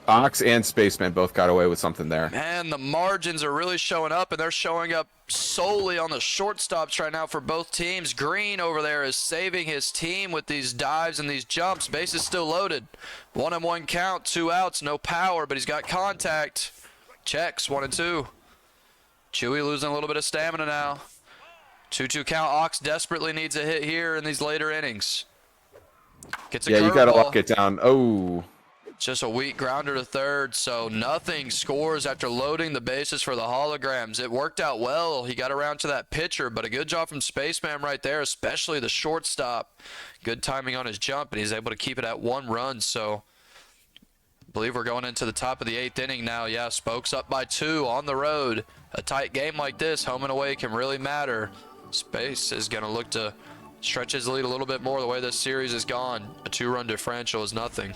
Ox and Spaceman both got away with something there. Man, the margins are really showing up, and they're showing up solely on the shortstops right now for both teams. Green over there is saving his team with these dives and these jumps. Base is still loaded. 1-1 count, 2 outs, no power, but he's got contact. Checks, 1-2. Chewy losing a little bit of stamina now. 2-2 count. Ox desperately needs a hit here in these later innings. Gets a curveball. You got to lock it down. Oh. Just a weak grounder to third, so nothing scores after loading the bases for the holograms. It worked out well. He got around to that pitcher, but a good job from Spaceman right there, especially the shortstop. Good timing on his jump, and he's able to keep it at 1 run, so I believe we're going into the top of the 8th inning now. Yeah, Spokes up by 2 on the road. A tight game like this, home and away, can really matter. Space is going to look to stretch his lead a little bit more the way this series has gone. A 2-run differential is nothing.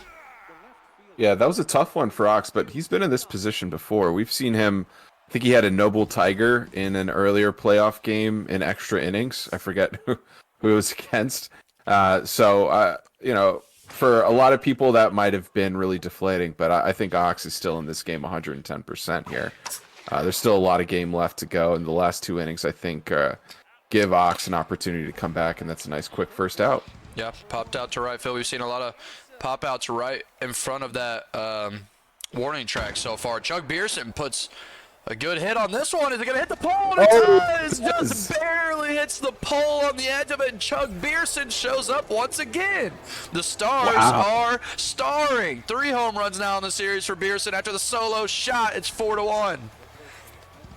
Yeah, that was a tough one for Ox, but he's been in this position before. We've seen him, I think he had a Noble Tiger in an earlier playoff game in extra innings. I forget who it was against. You know, for a lot of people, that might have been really deflating, but I think Ox is still in this game 110% here. There's still a lot of game left to go, and the last 2 innings, I think, give Ox an opportunity to come back, and that's a nice quick first out. Yeah, popped out to right field. We've seen a lot of pop-outs right in front of that warning track so far. Chug Beerson puts a good hit on this one. Is it going to hit the pole? And it does! Just barely hits the pole on the edge of it, and Chug Beerson shows up once again. The Stars are starring. 3 home runs now in the series for Beerson. After the solo shot, it's 4-1.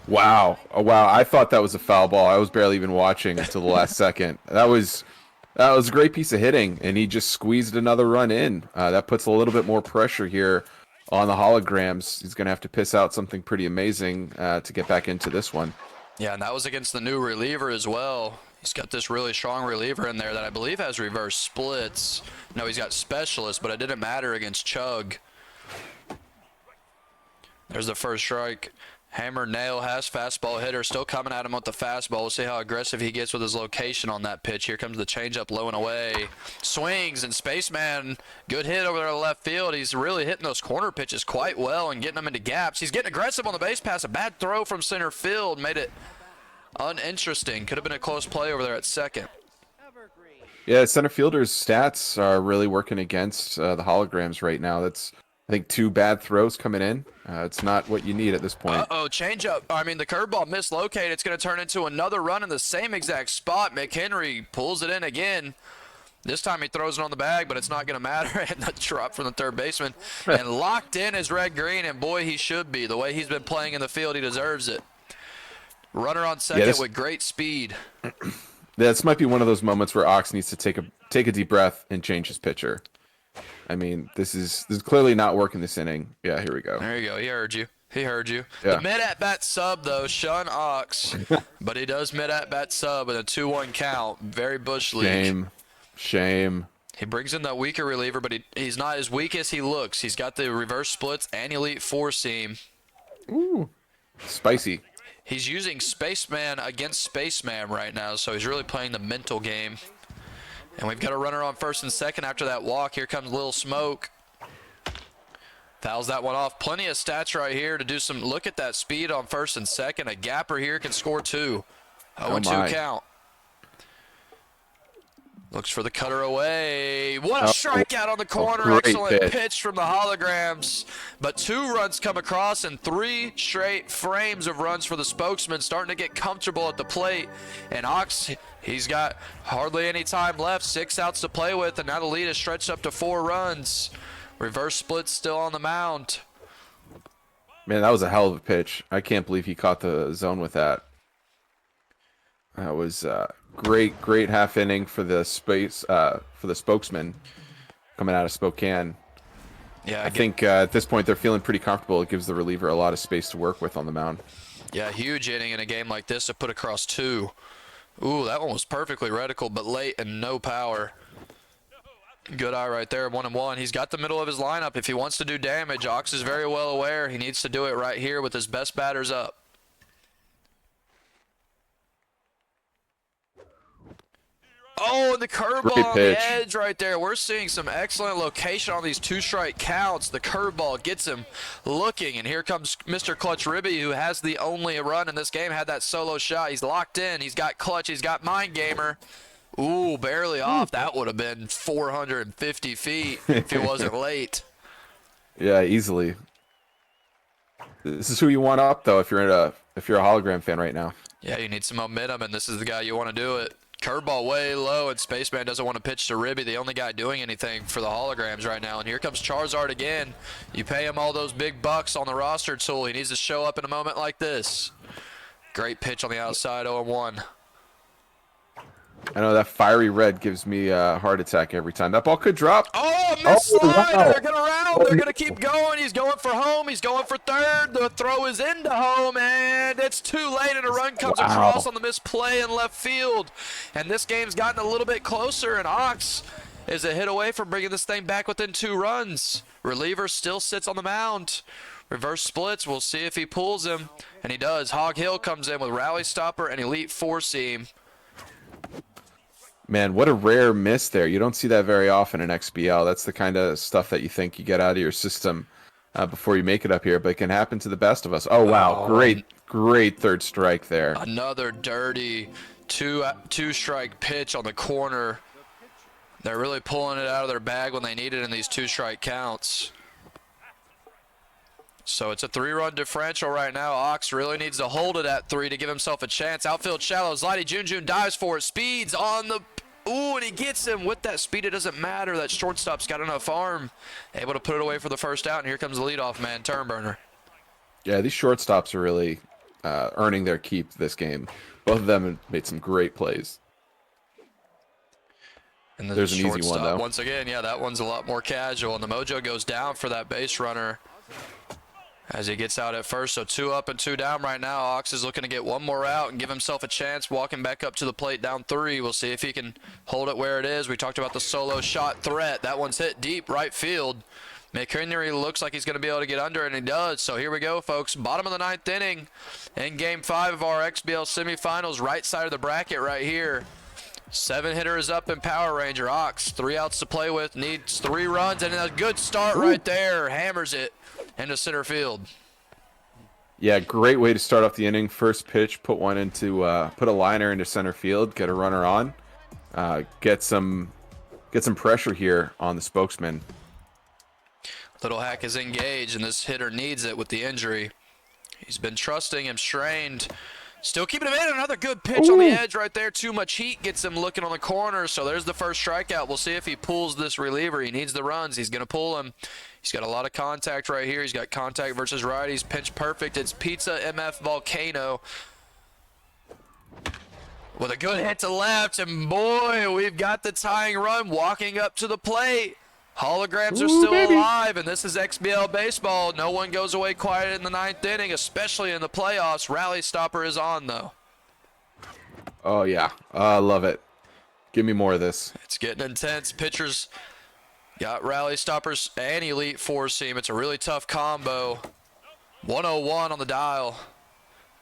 Wow. Oh, wow. I thought that was a foul ball. I was barely even watching until the last second. That was a great piece of hitting, and he just squeezed another run in. That puts a little bit more pressure here on the holograms. He's going to have to piss out something pretty amazing to get back into this one. Yeah, and that was against the new reliever as well. He's got this really strong reliever in there that I believe has reverse splits. No, he's got specialists, but it didn't matter against Chug. There's the first strike. Hammer nail has fastball hitter still coming at him with the fastball. We'll see how aggressive he gets with his location on that pitch. Here comes the changeup low and away. Swings, and Spaceman, good hit over there to left field. He's really hitting those corner pitches quite well and getting them into gaps. He's getting aggressive on the base pass. A bad throw from center field made it uninteresting. Could have been a close play over there at second. Yeah, center fielder's stats are really working against the holograms right now. That's, I think, 2 bad throws coming in. It's not what you need at this point. Changeup. The curveball mislocated. It's going to turn into another run in the same exact spot. McHenry pulls it in again. This time he throws it on the bag, but it's not going to matter. And the drop from the third baseman. And locked in is Red Green, and boy, he should be. The way he's been playing in the field, he deserves it. Runner on second with great speed. This might be one of those moments where Ox needs to take a deep breath and change his pitcher. I mean, this is clearly not working this inning. Yeah, here we go. There you go. He heard you. Yeah. The mid-at-bat sub, though, Sean Ox. But he does mid-at-bat sub with a 2-1 count. Very Bush League. Shame. He brings in that weaker reliever, but he's not as weak as he looks. He's got the reverse splits and elite four seam. Ooh, spicy. He's using Spaceman against Spaceman right now, so he's really playing the mental game. And we've got a runner on first and second after that walk. Here comes Lil Smoke. Fouls that one off. Plenty of stats right here to do some. Look at that speed on first and second. A gapper here can score 2. 0-2 count. Looks for the cutter away. What a strikeout on the corner. Excellent pitch from the holograms. But 2 runs come across and 3 straight frames of runs for the spokesman, starting to get comfortable at the plate. And Ox, he's got hardly any time left. 6 outs to play with, and now the lead is stretched up to 4 runs. Reverse split still on the mound. Man, that was a hell of a pitch. I can't believe he caught the zone with that. That was great half inning for the spokesman coming out of Spokane. Yeah, I think at this point they're feeling pretty comfortable. It gives the reliever a lot of space to work with on the mound. Yeah, huge inning in a game like this to put across 2. Ooh, that one was perfectly reticle, but late and no power. Good eye right there, 1-1. He's got the middle of his lineup. If he wants to do damage, Ox is very well aware he needs to do it right here with his best batters up. Oh, and the curveball on the edge right there. We're seeing some excellent location on these 2-strike counts. The curveball gets him looking, and here comes Mr. Clutch Ribby, who has the only run in this game, had that solo shot. He's locked in. He's got clutch. He's got mind gamer. Ooh, barely off. That would have been 450 feet if he wasn't late. Yeah, easily. This is who you want up, though, if you're a hologram fan right now. Yeah, you need some momentum, and this is the guy you want to do it. Curveball way low, and Spaceman doesn't want to pitch to Ribby, the only guy doing anything for the holograms right now. And here comes Charizard again. You pay him all those big bucks on the roster tool. He needs to show up in a moment like this. Great pitch on the outside, 0-1. I know that fiery red gives me a heart attack every time. That ball could drop. Oh, missed slide. Wow. They're going to round. They're going to keep going. He's going for home. He's going for third. The throw is into home, and it's too late, and a run comes across on the misplay in left field. And this game's gotten a little bit closer, and Ox is a hit away from bringing this thing back within 2 runs. Reliever still sits on the mound. Reverse splits. We'll see if he pulls him, and he does. Hog Hill comes in with rally stopper and elite 4-seam. Man, what a rare miss there. You don't see that very often in XBL. That's the kind of stuff that you think you get out of your system before you make it up here, but it can happen to the best of us. Oh, wow. Great third strike there. Another dirty two-strike pitch on the corner. They're really pulling it out of their bag when they need it in these 2-strike counts. So it's a 3-run differential right now. Ox really needs to hold it at 3 to give himself a chance. Outfield shallow. Zlady Junjun dives for it. Speeds on the... Ooh, and he gets him. With that speed, it doesn't matter. That shortstop's got enough arm. Able to put it away for the first out, and here comes the leadoff man, Turnburner. Yeah, these shortstops are really earning their keep this game. Both of them have made some great plays. And there's an easy one, though. Once again, yeah, that one's a lot more casual, and the mojo goes down for that base runner as he gets out at first. So 2 up and 2 down right now. Ox is looking to get 1 more out and give himself a chance walking back up to the plate down 3. We'll see if he can hold it where it is. We talked about the solo shot threat. That one's hit deep right field. McHenry looks like he's going to be able to get under, and he does. So here we go, folks. Bottom of the 9th inning in Game 5 of our XBL semifinals. Right side of the bracket right here. 7 hitter is up in Power Ranger. Ox, 3 outs to play with, needs 3 runs, and a good start right there. Hammers it into center field. Yeah, great way to start off the inning. First pitch, put a liner into center field, get a runner on, get some pressure here on the spokesman. Little Hack is engaged, and this hitter needs it with the injury. He's been trusting him, strained. Still keeping him in. Another good pitch on the edge right there. Too much heat gets him looking on the corner. So there's the first strikeout. We'll see if he pulls this reliever. He needs the runs. He's going to pull him. He's got a lot of contact right here. He's got contact versus righties. Pinch perfect. It's Pizza MF Volcano with a good hit to left. And boy, we've got the tying run walking up to the plate. Holograms are still alive, and this is XBL baseball. No one goes away quiet in the 9th inning, especially in the playoffs. Rally stopper is on, though. Oh, yeah. I love it. Give me more of this. It's getting intense. Pitchers got rally stoppers and elite four seam. It's a really tough combo. 101 on the dial.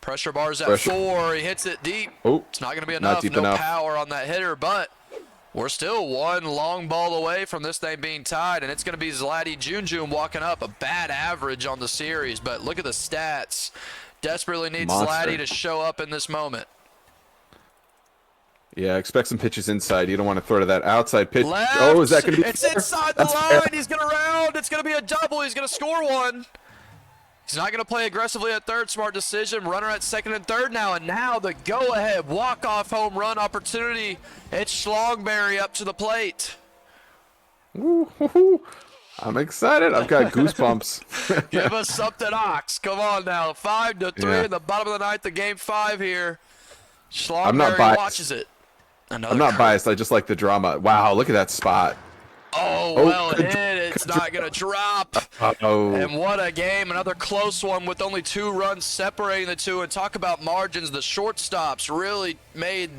Pressure bar's at 4. He hits it deep. Oh, it's not going to be not enough. deep No enough. power on that hitter, but we're still one long ball away from this thing being tied, and it's going to be Zlati Junjun walking up. A bad average on the series, but look at the stats. Desperately needs Zlati to show up in this moment. Yeah, expect some pitches inside. You don't want to throw to that outside pitch. Left. Oh, is that going to be? It's inside the line. He's going to round. It's going to be a double. He's going to score one. He's not going to play aggressively at third. Smart decision. Runner at second and third now. And now the go-ahead walk-off home run opportunity. It's Schlongberry up to the plate. Woo-hoo-hoo. I'm excited. I've got goosebumps. Give us something, Ox. Come on now. 5-3 in the bottom of the ninth of game 5 here. Schlongberry watches it. I'm not biased. I just like the drama. Wow, look at that spot. Oh, well hit. It's not going to drop. And what a game. Another close one with only 2 runs separating the two. And talk about margins. The shortstops really made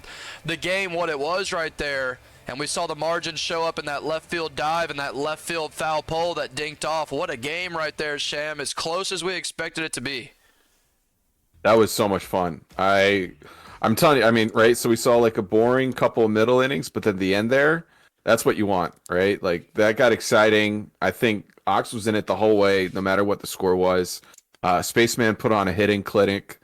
the game what it was right there. And we saw the margins show up in that left field dive and that left field foul pole that dinked off. What a game right there, Sham. As close as we expected it to be. That was so much fun. I'm telling you, I mean, right? So we saw like a boring couple of middle innings, but then the end there, that's what you want, right? Like that got exciting. I think Ox was in it the whole way, no matter what the score was. Spaceman put on a hitting clinic.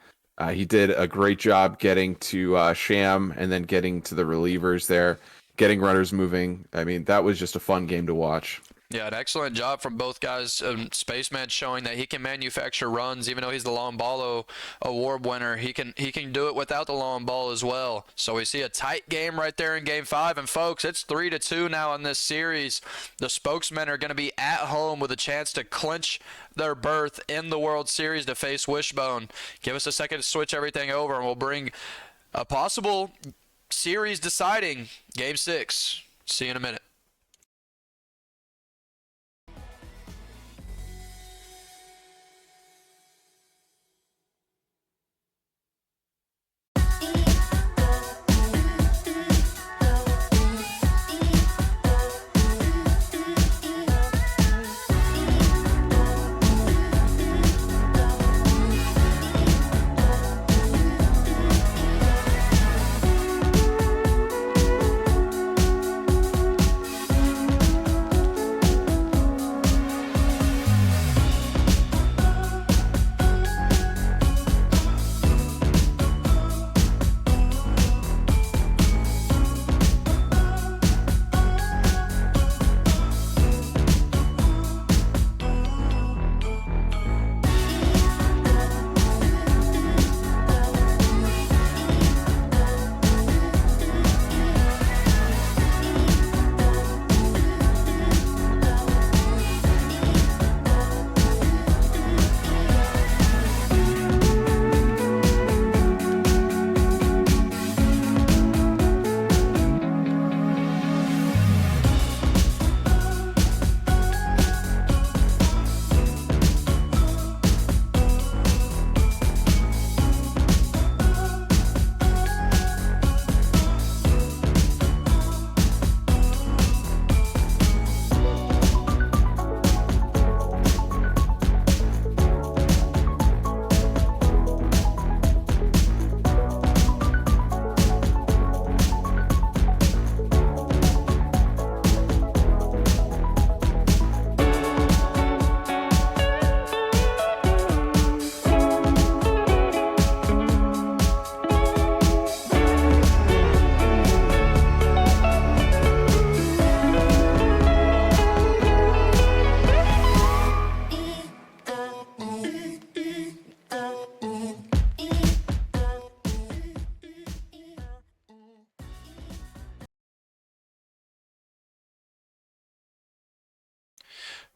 He did a great job getting to Sham and then getting to the relievers there, getting runners moving. I mean, that was just a fun game to watch. Yeah, an excellent job from both guys. Spaceman showing that he can manufacture runs, even though he's the long ball award winner. He can do it without the long ball as well. So we see a tight game right there in game 5. And folks, it's 3-2 now in this series. The spokesmen are going to be at home with a chance to clinch their berth in the World Series to face Wishbone. Give us a second to switch everything over, and we'll bring a possible series deciding game 6. See you in a minute.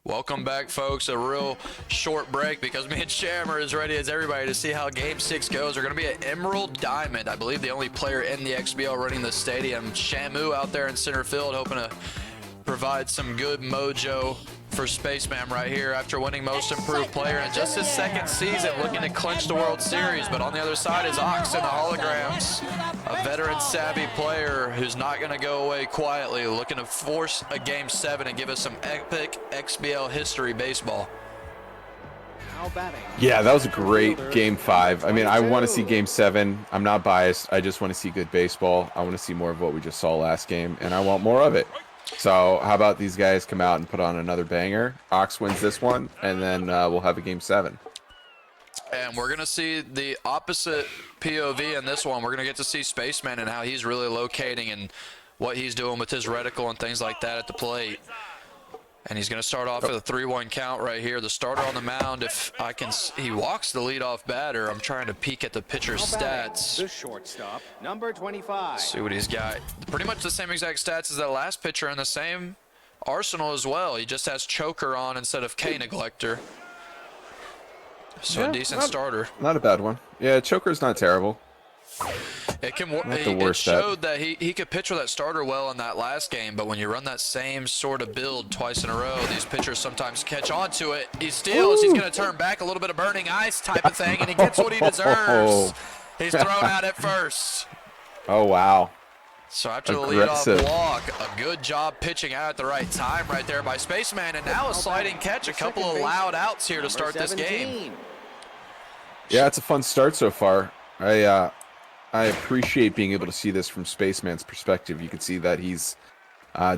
Welcome back, folks. A real short break because me and Sham are as ready as everybody to see how Game 6 goes. We're going to be at Emerald Diamond. I believe the only player in the XBL running the stadium. Shamu out there in center field hoping to provide some good mojo for Spaceman right here after winning Most Improved Player in just his second season, looking to clinch the World Series. But on the other side is Ox in the holograms, a veteran savvy player who's not going to go away quietly, looking to force a Game 7 and give us some epic XBL history baseball. Yeah, that was a great Game 5. I mean, I want to see Game 7. I'm not biased. I just want to see good baseball. I want to see more of what we just saw last game, and I want more of it. So how about these guys come out and put on another banger? Ox wins this one, and then we'll have a Game 7. And we're going to see the opposite POV in this one. We're going to get to see Spaceman and how he's really locating and what he's doing with his reticle and things like that at the plate. And he's going to start off with a 3-1 count right here. The starter on the mound, if I can, he walks the leadoff batter. I'm trying to peek at the pitcher's stats. The shortstop, number 25. See what he's got. Pretty much the same exact stats as that last pitcher in the same arsenal as well. He just has choker on instead of K neglector. So Yeah, a decent starter. Not a bad one. Yeah, choker's not terrible. It can. the It worst showed that he could pitch with that starter well in that last game, but when you run that same sort of build twice in a row, these pitchers sometimes catch on to it. He steals. He's going to turn back, a little bit of burning ice type of thing, and he gets what he deserves. He's thrown out at first. Oh, wow. So after the Aggressive. leadoff walk, a good job pitching out at the right time right there by Spaceman, and now a sliding catch, a couple of loud outs here to start this game. Yeah, it's a fun start so far. I appreciate being able to see this from Spaceman's perspective. You can see that he's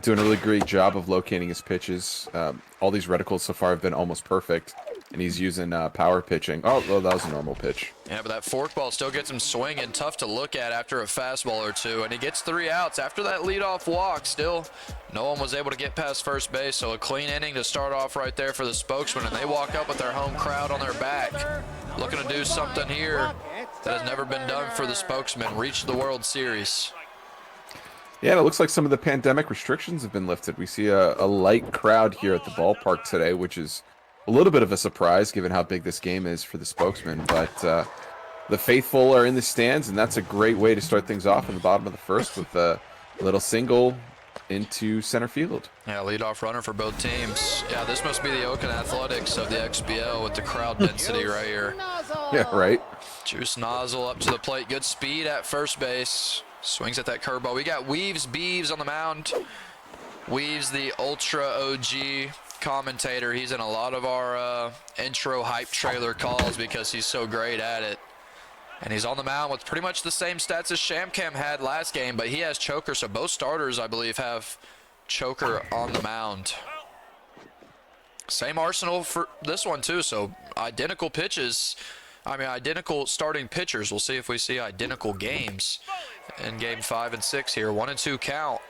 doing a really great job of locating his pitches. All these reticles so far have been almost perfect, and he's using power pitching. Oh, well, that was a normal pitch. Yeah, but that forkball still gets him swinging. Tough to look at after a fastball or two, and he gets 3 outs. After that leadoff walk, still no one was able to get past first base, so a clean inning to start off right there for the Spokesman, and they walk up with their home crowd on their back, looking to do something here that has never been done for the Spokesman, reach the World Series. Yeah, and it looks like some of the pandemic restrictions have been lifted. We see a light crowd here at the ballpark today, which is a little bit of a surprise given how big this game is for the Spokesman. But the faithful are in the stands, and that's a great way to start things off in the bottom of the first with a little single into center field. Yeah, leadoff runner for both teams. Yeah, this must be the Oakland Athletics of the XBL with the crowd density right here. Yeah, right. Juice Nozzle up to the plate. Good speed at first base. Swings at that curveball. We got Beeves on the mound. Weaves, the Ultra OG commentator. He's in a lot of our intro hype trailer calls because he's so great at it. And he's on the mound with pretty much the same stats as Shamcam had last game, but he has choker, so both starters, I believe, have choker on the mound. Same arsenal for this one, too, so identical pitches. I mean, identical starting pitchers. We'll see if we see identical games in Game 5 and 6 here. 1-2 count.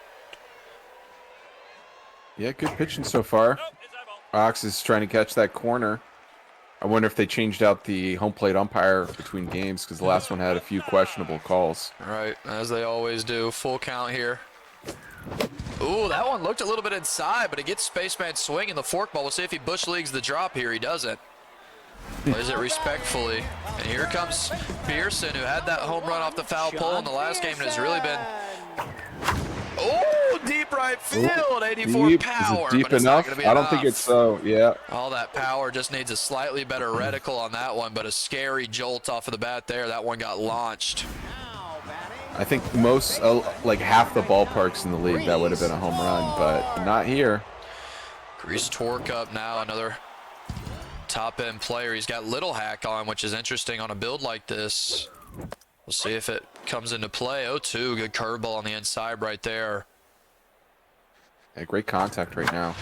Yeah, good pitching so far. Ox is trying to catch that corner. I wonder if they changed out the home plate umpire between games because the last one had a few questionable calls. Right, as they always do. Full count here. Ooh, that one looked a little bit inside, but it gets Spaceman swinging the forkball. We'll see if he bush leagues the drop here. He doesn't. Plays it respectfully. And here comes Pearson, who had that home run off the foul pole in the last game and has really been... Oh, deep right field, 84 deep. power. Is it deep but it's not enough? gonna be I don't enough. think it's so, yeah. All that power just needs a slightly better reticle on that one, but a scary jolt off of the bat there. That one got launched. I think most, like half the ballparks in the league, that would have been a home run, but not here. Grease torque up now, another top-end player. He's got Little Hack on, which is interesting on a build like this. We'll see if it comes into play. 0-2, good curveball on the inside right there. Yeah, great contact right now.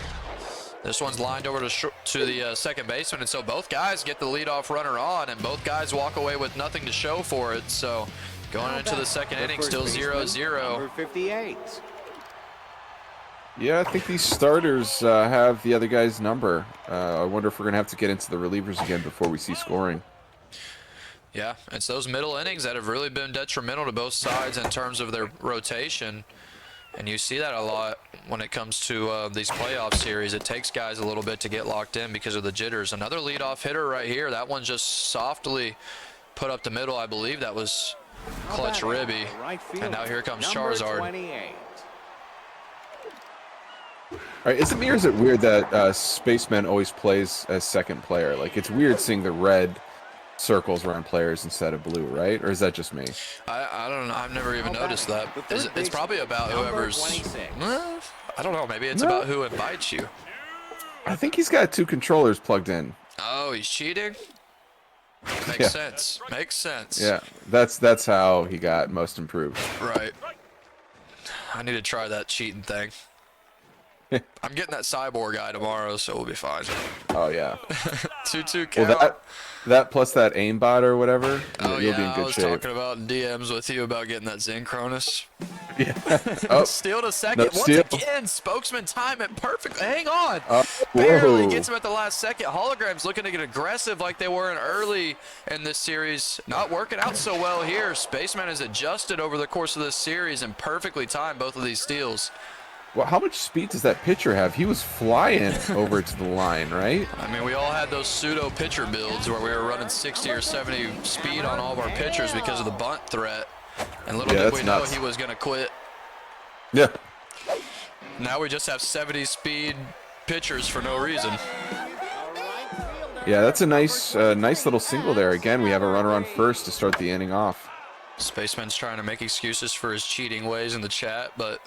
This one's lined over to the second baseman, and so both guys get the leadoff runner on, and both guys walk away with nothing to show for it. So going into the second inning, still 0-0. 58. Yeah, I think these starters have the other guy's number. I wonder if we're going to have to get into the relievers again before we see scoring. Yeah, it's those middle innings that have really been detrimental to both sides in terms of their rotation. And you see that a lot when it comes to these playoff series. It takes guys a little bit to get locked in because of the jitters. Another leadoff hitter right here. That one just softly put up the middle. I believe that was Clutch Ribby. And now here comes Charizard. 28. All right, is it me or is it weird that Spaceman always plays as second player? Like, it's weird seeing the red circles around players instead of blue, right? Or is that just me? I don't know. I've never even noticed that. It's probably about whoever's. I don't know. Maybe it's about who invites you. I think he's got 2 controllers plugged in. Oh, he's cheating? Makes sense. Makes sense. Yeah, that's how he got most improved. Right. I need to try that cheating thing. I'm getting that cyborg guy tomorrow, so we'll be fine. Oh yeah. 2-2 count. Well, that plus that aimbot or whatever, oh you'll yeah, be in good I was shape. talking about DMs with you about getting that Synchronous. Yeah. Oh, Steal to second. no, Once steal. again, Spokesman time it perfectly. Hang on. Whoa. Barely gets him at the last second. Holograms looking to get aggressive like they were in early in this series. Not working out so well here. Spaceman has adjusted over the course of this series and perfectly timed both of these steals. Well, how much speed does that pitcher have? He was flying over to the line, right? I mean, we all had those pseudo pitcher builds where we were running 60 or 70 speed on all of our pitchers because of the bunt threat. And little did we know he was going to quit. Yeah. Now we just have 70 speed pitchers for no reason. Yeah, that's a nice little single there. Again, we have a runner on first to start the inning off. Spaceman's trying to make excuses for his cheating ways in the chat, but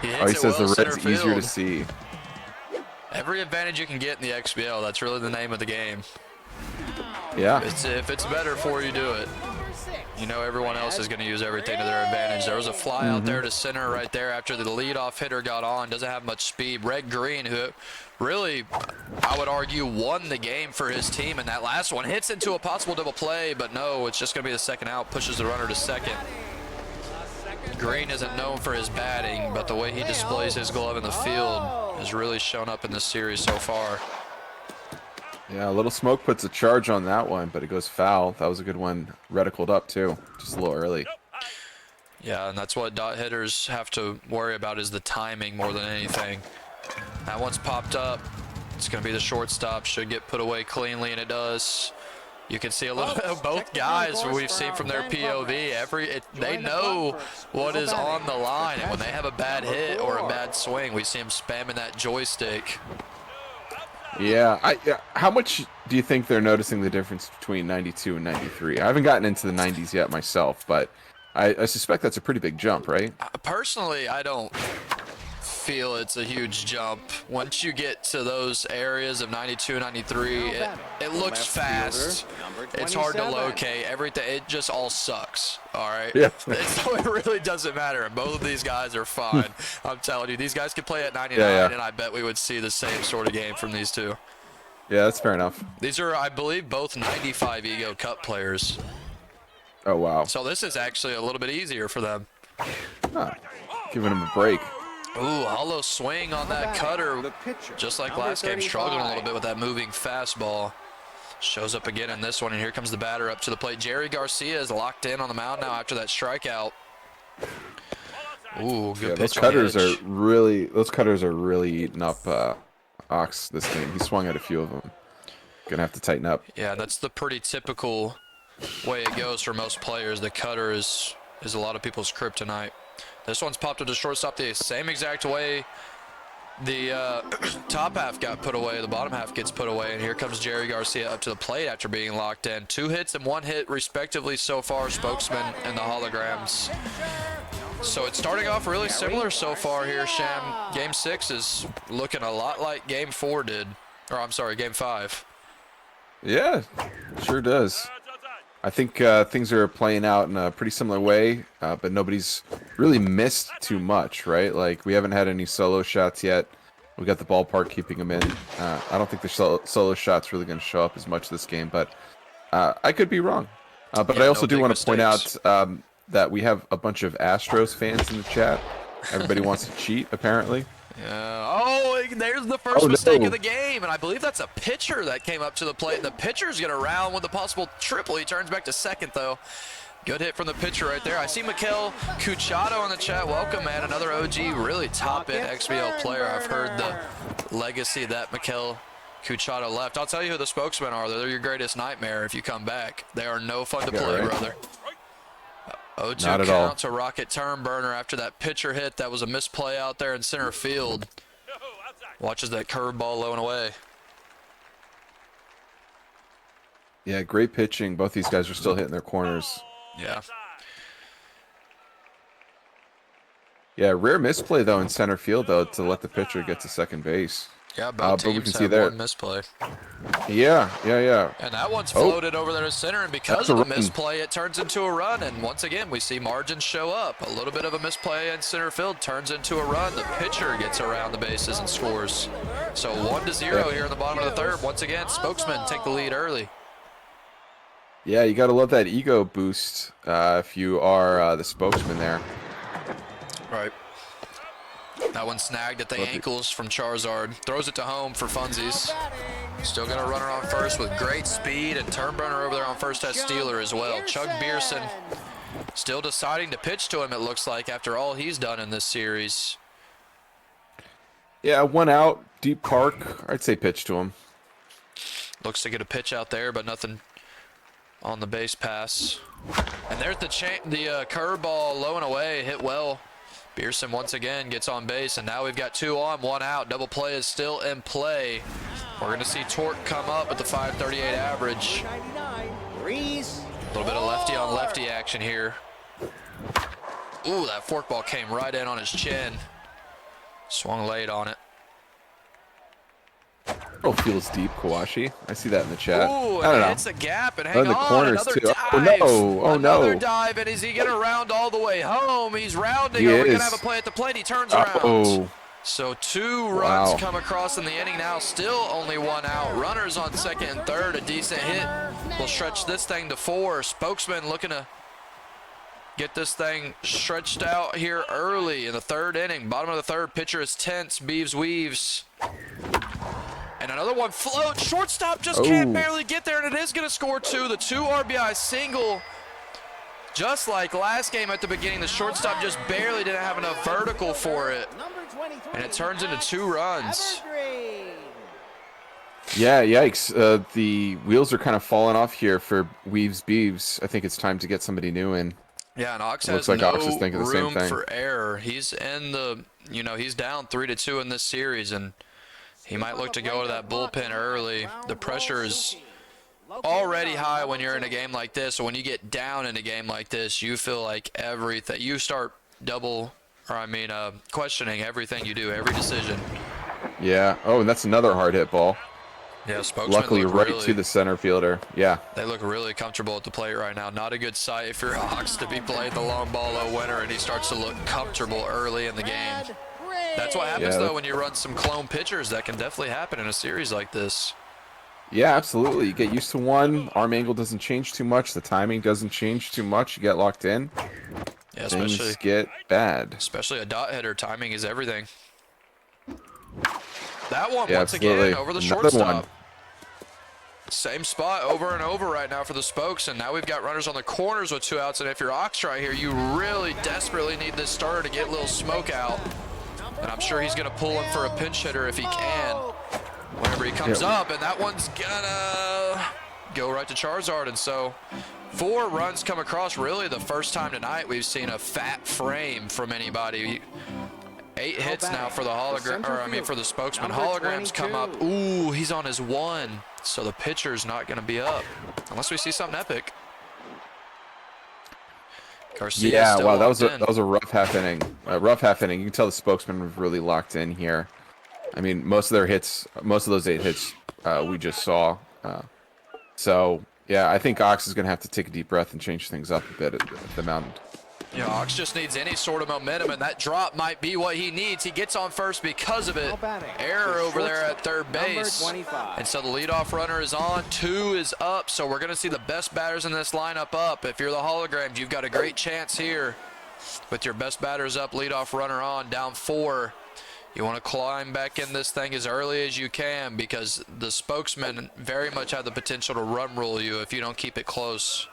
he says the red's easier to see. Every advantage you can get in the XBL, that's really the name of the game. Yeah. If it's better for you, do it. You know everyone else is going to use everything to their advantage. There was a fly out there to center right there after the leadoff hitter got on. Doesn't have much speed. Red Green, who really, I would argue, won the game for his team in that last one. Hits into a possible double play, but no, it's just going to be the second out. Pushes the runner to second. Green isn't known for his batting, but the way he displays his glove in the field has really shown up in this series so far. Yeah, a little smoke puts a charge on that one, but it goes foul. That was a good one. Reticled up too, just a little early. Yeah, and that's what dot hitters have to worry about is the timing more than anything. That one's popped up. It's going to be the shortstop. Should get put away cleanly, and it does. You can see a little bit of both guys we've seen from their POV. They know what is on the line, and when they have a bad hit or a bad swing, we see them spamming that joystick. Yeah, how much do you think they're noticing the difference between 92 and 93? I haven't gotten into the 90s yet myself, but I suspect that's a pretty big jump, right? Personally, I don't feel it's a huge jump. Once you get to those areas of 92, 93, it looks fast. It's hard to locate. Everything, it just all sucks. All right. Yeah. So it really doesn't matter. And both of these guys are fine. I'm telling you, these guys could play at 99, and I bet we would see the same sort of game from these two. Yeah, that's fair enough. These are, I believe, both 95 Ego Cup players. Oh, wow. So this is actually a little bit easier for them. Huh. Giving him a break. Ooh, hollow swing on that cutter. Just like last game, struggling a little bit with that moving fastball. Shows up again in this one, and here comes the batter up to the plate. Jerry Garcia is locked in on the mound now after that strikeout. Ooh, good pitch. Those cutters are really eating up Ox this game. He swung at a few of them. Gonna have to tighten up. Yeah, that's the pretty typical way it goes for most players. The cutter is a lot of people's kryptonite. This one's popped up to shortstop the same exact way the top half got put away. The bottom half gets put away, and here comes Jerry Garcia up to the plate after being locked in. 2 hits and 1 hit respectively so far, Spokesman and the holograms. So it's starting off really similar so far here, Sham. Game 6 is looking a lot like Game 4 did. Or I'm sorry, Game 5. Yeah, sure does. I think things are playing out in a pretty similar way, but nobody's really missed too much, right? Like, we haven't had any solo shots yet. We got the ballpark keeping them in. I don't think the solo shots really going to show up as much this game, but I could be wrong. But I also do want to point out that we have a bunch of Astros fans in the chat. Everybody wants to cheat, apparently. Yeah. Oh, there's the first mistake of the game, and I believe that's a pitcher that came up to the plate. The pitcher's going to round with a possible triple. He turns back to second, though. Good hit from the pitcher right there. I see Mikel Cuchado in the chat. Welcome, man. Another OG, really top-end XBL player. I've heard the legacy that Mikel Cuchado left. I'll tell you who the spokesmen are. They're your greatest nightmare if you come back. They are no fun to play, brother. 0-2 Not at count all. to Rocket Turnburner after that pitcher hit. That was a misplay out there in center field. Watches that curveball low and away. Yeah, great pitching. Both these guys are still hitting their corners. Yeah. Yeah, rare misplay though in center field though to let the pitcher get to second base. Yeah, both but we teams can see have there. one misplay. Yeah. And that one's floated over there to center, and because That's a of the run. misplay, it turns into a run. And once again, we see margins show up. A little bit of a misplay in center field turns into a run. The pitcher gets around the bases and scores. So 1-0 here in the bottom of the third. Once again, Spokesmen take the lead early. Yeah, you got to love that ego boost if you are the spokesman there. Right. That one snagged at the ankles from Charizard. Throws it to home for funsies. Still got a runner on first with great speed, and Turnburner over there on first has Steeler as well. Chug Beerson still deciding to pitch to him, it looks like, after all he's done in this series. Yeah, 1 out, deep park. I'd say pitch to him. Looks to get a pitch out there, but nothing on the base pass. And there's the curveball low and away, hit well. Beerson once again gets on base, and now we've got 2 on, 1 out. Double play is still in play. We're going to see torque come up at the 538 average. A little bit of lefty on lefty action here. Ooh, that forkball came right in on his chin. Swung late on it. Oh, feels deep, Kawashi. I see that in the chat. Ooh, I don't know. hits a gap and hang in the on. corners Another too. dive. Oh no! Oh Another no! dive, and is he going to round all the way home? He's rounding. He Are we going is. to have a play at the plate? He turns around. Oh. So 2 runs come across in the inning now. Still only 1 out. Runners on second and third. A decent hit will stretch this thing to 4. Spokesman looking to get this thing stretched out here early in the third inning. Bottom of the third. Pitcher is tense. Beeves weaves. And another one floats. Shortstop just can't barely get there, and it is going to score 2. The 2 RBI single. Just like last game at the beginning, the shortstop just barely didn't have enough vertical for it. And it turns into 2 runs. Yeah, yikes. The wheels are kind of falling off here for Weaves Beeves. I think it's time to get somebody new in. Yeah, and Ox Looks has like no Ox is thinking the same room thing. for error. He's in the, he's down 3-2 in this series, and he might look to go to that bullpen early. The pressure is already high when you're in a game like this. So when you get down in a game like this, you feel like everything. You start questioning everything you do, every decision. Yeah. Oh, and that's another hard hit ball. Yeah, Spokesman Luckily, right really, to the center fielder. Yeah. They look really comfortable at the plate right now. Not a good sight if you're Ox to be playing the long ball low winner, and he starts to look comfortable early in the game. That's what happens, though, when you run some clone pitchers. That can definitely happen in a series like this. Yeah, absolutely. You get used to one. Arm angle doesn't change too much. The timing doesn't change too much. You get locked in. Yeah, Things get bad. Especially a dot hitter. Timing is everything. That one, Yeah, once absolutely. again, over the Another shortstop. one. Same spot over and over right now for the Spokes, and now we've got runners on the corners with 2 outs, and if you're Ox right here, you really desperately need this starter to get a little smoke out. And I'm sure he's going to pull him for a pinch hitter if he can whenever he comes up, and that one's gonna go right to Charizard. And so 4 runs come across. Really the first time tonight we've seen a fat frame from anybody. 8 hits now for the for the Spokesman. Holograms come up. Ooh, he's on his 1, so the pitcher's not going to be up unless we see something epic. Garcia's Yeah, still wow, that locked was a rough half inning. Rough half inning. You can tell the Spokesman was really locked in here. I mean, most of those 8 hits we just saw. So yeah, I think Ox is going to have to take a deep breath and change things up a bit at the mound. Yeah, Ox just needs any sort of momentum, and that drop might be what he needs. He gets on first because of it. Error over there at third base. And so the leadoff runner is on. 2 is up, so we're going to see the best batters in this lineup up. If you're the Holograms, you've got a great chance here with your best batters up, leadoff runner on, down 4. You want to climb back in this thing as early as you can because the Spokesmen very much have the potential to run rule you if you don't keep it close.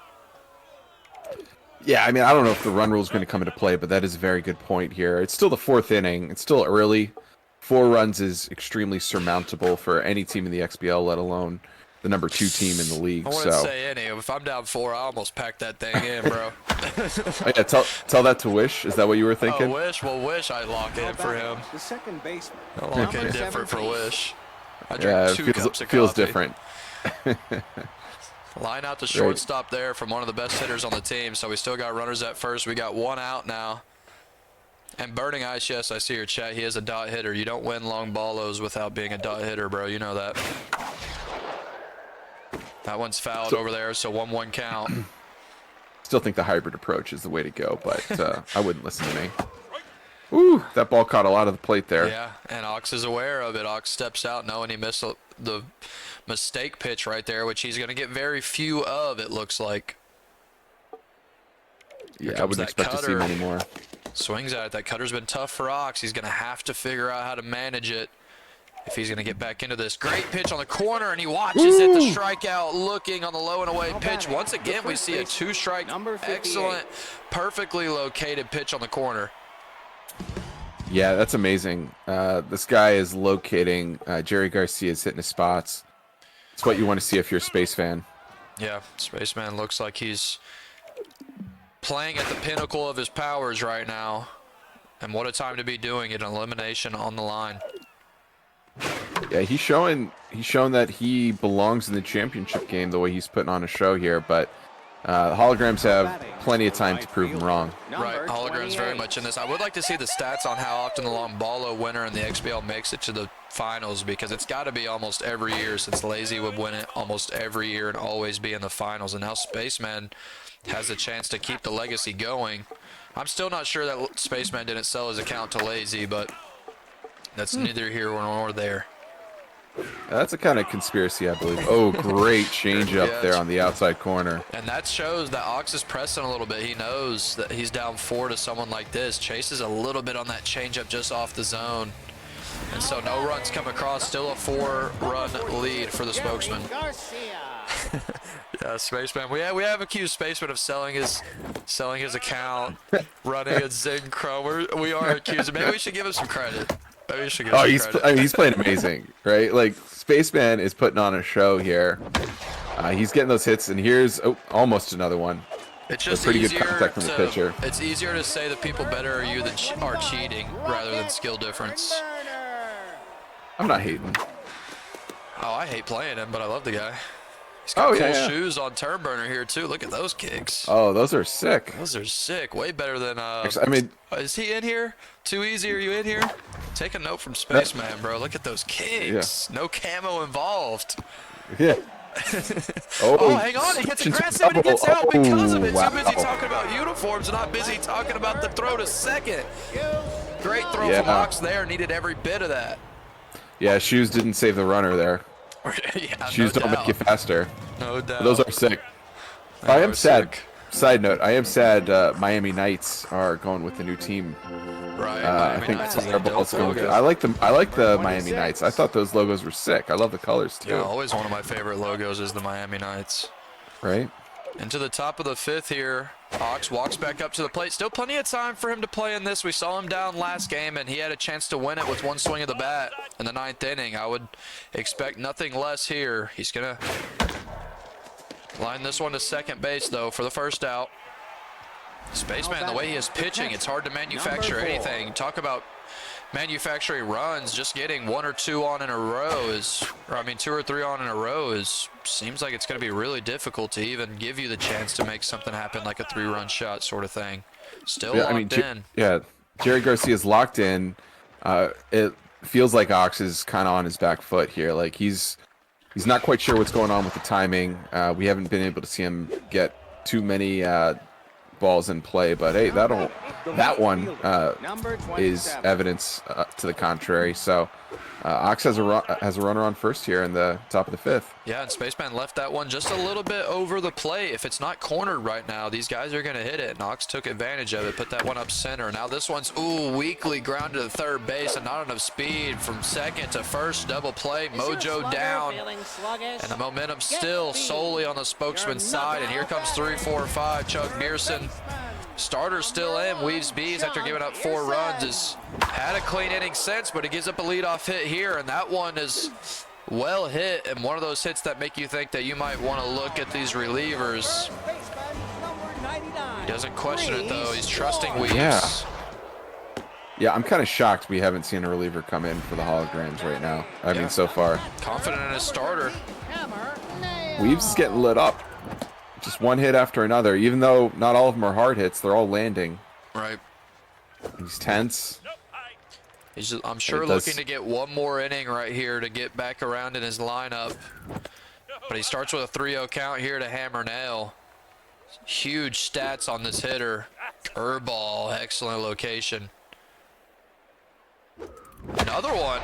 Yeah, I mean, I don't know if the run rule is going to come into play, but that is a very good point here. It's still the 4th inning. It's still early. 4 runs is extremely surmountable for any team in the XBL, let alone the number 2 team in the league. I wouldn't So say any. If I'm down 4, I almost pack that thing in, bro. oh, yeah, tell that to Wish. Is that what you were thinking? Oh, Wish? Well, Wish I lock in for him. The second baseman. I lock in Number different for 17. Wish. I drink Yeah, 2 it cups of feels coffee. different. Line out the shortstop there from one of the best hitters on the team. So we still got runners at first. We got 1 out now. And Burning Ice, yes, I see your chat. He is a dot hitter. You don't win long ballos without being a dot hitter, bro. You know that. That one's fouled over there, so 1-1 count. Still think the hybrid approach is the way to go, but I wouldn't listen to me. Ooh, that ball caught a lot of the plate there. Yeah, and Ox is aware of it. Ox steps out knowing he missed the mistake pitch right there, which he's going to get very few of, it looks like. Yeah, I wouldn't expect to see many more. Swings at it. That cutter's been tough for Ox. He's going to have to figure out how to manage it if he's going to get back into this. Great pitch on the corner, and he watches it. The strikeout looking on the low and away pitch. Once again, we see a 2-strike. Excellent, perfectly located pitch on the corner. Yeah, that's amazing. This guy is locating. Jerry Garcia's hitting his spots. It's what you want to see if you're a Space fan. Yeah, Spaceman looks like he's playing at the pinnacle of his powers right now. And what a time to be doing it, an elimination on the line. Yeah, he's showing that he belongs in the championship game the way he's putting on a show here, but holograms have plenty of time to prove him wrong. Right, holograms very much in this. I would like to see the stats on how often the long ballo winner in the XBL makes it to the finals, because it's got to be almost every year, since Lazy would win it almost every year and always be in the finals. And now Spaceman has a chance to keep the legacy going. I'm still not sure that Spaceman didn't sell his account to Lazy, but that's neither here nor there. That's a kind of conspiracy, I believe. Oh, great change up there on the outside corner. And that shows that Ox is pressing a little bit. He knows that he's down 4 to someone like this. Chases a little bit on that changeup just off the zone. And so no runs come across. Still a 4-run lead for the spokesman. Yeah, Spaceman. We have accused Spaceman of selling his account, running at Zinchro. We are accused. Maybe we should give him some credit. Maybe we should give him some credit. He's playing amazing, right? Like, Spaceman is putting on a show here. He's getting those hits, and here's almost another one. It's just pretty good contact from the pitcher. It's easier to say that people better are you than are cheating rather than skill difference. I'm not hating. Oh, I hate playing him, but I love the guy. He's got cool shoes on turn burner here too. Look at those kicks. Oh, those are sick. Those are sick. Way better than I mean, is he in here? Too easy? Are you in here? Take a note from Spaceman, bro. Look at those kicks. Yeah. No camo involved. Yeah. Oh, hang on. He gets aggressive and he gets out because of it. Too busy talking about uniforms and not busy talking about the throw to second. Great throw from Ox there. Needed every bit of that. Yeah, shoes didn't save the runner there. Yeah, shoes don't make you faster. No doubt. Those are sick. I am sad. Side note, I am sad Miami Knights are going with the new team. Right. I think Fireball's going good. I like the Miami Knights. I thought those logos were sick. I love the colors too. Yeah, always one of my favorite logos is the Miami Knights. Right. Into the top of the 5th here. Ox walks back up to the plate. Still plenty of time for him to play in this. We saw him down last game, and he had a chance to win it with one swing of the bat in the 9th inning. I would expect nothing less here. He's going to line this one to second base, though, for the first out. Spaceman, the way he is pitching, it's hard to manufacture anything. Talk about manufacturing runs. Just getting 1 or 2 on in a row is, or I mean 2 or 3 on in a row is, seems like it's going to be really difficult to even give you the chance to make something happen, like a 3-run shot sort of thing. Still locked in. Yeah, Jerry Garcia's locked in. It feels like Ox is kind of on his back foot here. Like he's not quite sure what's going on with the timing. We haven't been able to see him get too many balls in play, but hey, that one is evidence to the contrary. So Ox has a runner on first here in the top of the 5th. Yeah, and Spaceman left that one just a little bit over the plate. If it's not cornered right now, these guys are going to hit it, and Ox took advantage of it, put that one up center. Now this one's weakly grounded to third base and not enough speed from second to first. Double play, mojo down, and the momentum still solely on the spokesman's side. And here comes 3, 4, 5. Chuck Mearson, starter still in. Weaves bees after giving up 4 runs. Has had a clean inning since, but he gives up a leadoff hit here, and that one is well hit, and one of those hits that make you think that you might want to look at these relievers. He doesn't question it though. He's trusting Weaves. Yeah, I'm kind of shocked we haven't seen a reliever come in for the holograms right now. I mean, so far. Confident in his starter. Weaves is getting lit up. Just one hit after another. Even though not all of them are hard hits, they're all landing. Right. He's tense. He's just, I'm sure looking to get one more inning right here to get back around in his lineup. But he starts with a 3-0 count here to hammer nail. Huge stats on this hitter. Curveball, excellent location. Another one.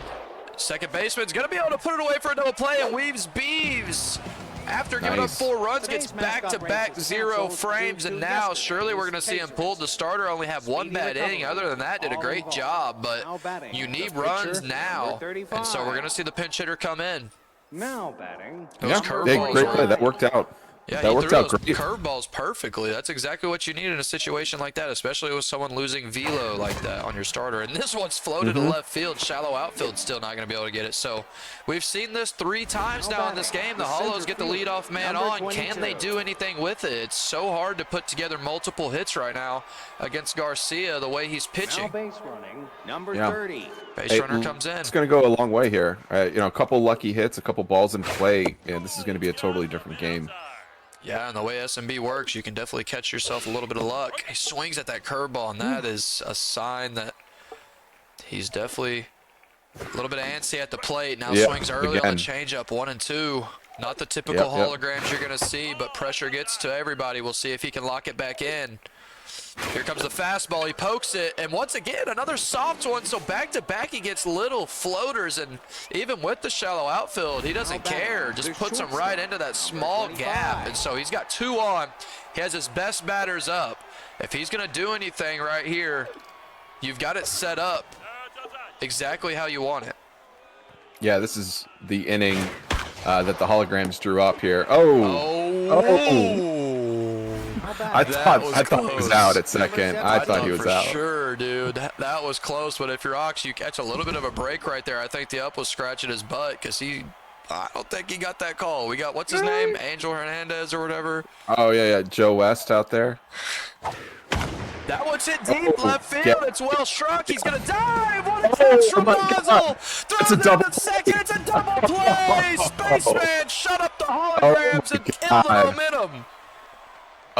Second baseman's going to be able to put it away for a double play, and Weaves Beeves, after giving up 4 runs, gets back-to-back 0 frames, and now surely we're going to see him pulled. The starter only have 1 bad inning. Other than that, did a great job, but you need runs now, and so we're going to see the pinch hitter come in. Now batting. Yeah, great play. That worked out. Yeah, that worked out great. Curveballs perfectly. That's exactly what you need in a situation like that, especially with someone losing velo like that on your starter. And this one's floated to left field. Shallow outfield, still not going to be able to get it. So we've seen this 3 times now in this game. The Hollows get the leadoff man on. Can they do anything with it? It's so hard to put together multiple hits right now against Garcia the way he's pitching. Now base running, number 30. Base runner comes in. It's going to go a long way here. You know, a couple lucky hits, a couple balls in play, and this is going to be a totally different game. Yeah, and the way SMB works, you can definitely catch yourself a little bit of luck. He swings at that curveball, and that is a sign that he's definitely a little bit antsy at the plate. Now swings early on the changeup, 1 and 2. Not the typical holograms you're going to see, but pressure gets to everybody. We'll see if he can lock it back in. Here comes the fastball. He pokes it, and once again, another soft one. So back-to-back, he gets little floaters, and even with the shallow outfield, he doesn't care. Just puts them right into that small gap, and so he's got 2 on. He has his best batters up. If he's going to do anything right here, you've got it set up exactly how you want it. Yeah, this is the inning that the holograms drew up here. I thought he was out at second. I thought he was out. Sure, dude. That was close, but if you're Ox, you catch a little bit of a break right there. I think the up was scratching his butt because I don't think he got that call. We got, what's his name? Angel Hernandez or whatever. Oh, yeah. Joe West out there. That one's hit deep left field. It's well struck. He's going to dive. What a catch from Mazel. Throws it to second. It's a double play. Spaceman shut up the holograms and kill the momentum.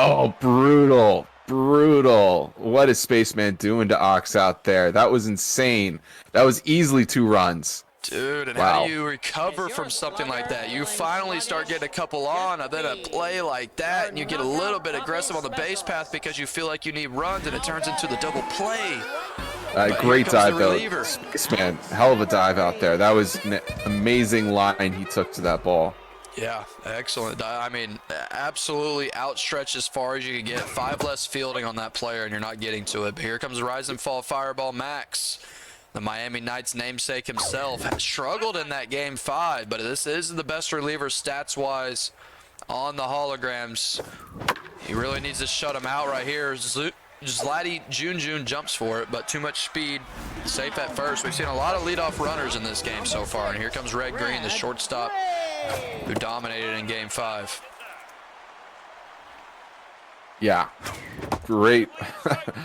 Oh, brutal. Brutal. What is Spaceman doing to Ox out there? That was insane. That was easily 2 runs. Dude, and how do you recover from something like that? You finally start getting a couple on, and then a play like that, and you get a little bit aggressive on the base path because you feel like you need runs, and it turns into the double play. Great dive, though. Spaceman, hell of a dive out there. That was an amazing line he took to that ball. Yeah, excellent. I mean, absolutely outstretched as far as you can get. 5 less fielding on that player, and you're not getting to it. But here comes Rise and Fall Fireball Max. The Miami Knights namesake himself has struggled in that game 5, but this is the best reliever stats-wise on the holograms. He really needs to shut him out right here. Zlatty June jumps for it, but too much speed. Safe at first. We've seen a lot of leadoff runners in this game so far, and here comes Red Green, the shortstop who dominated in game 5. Yeah, great.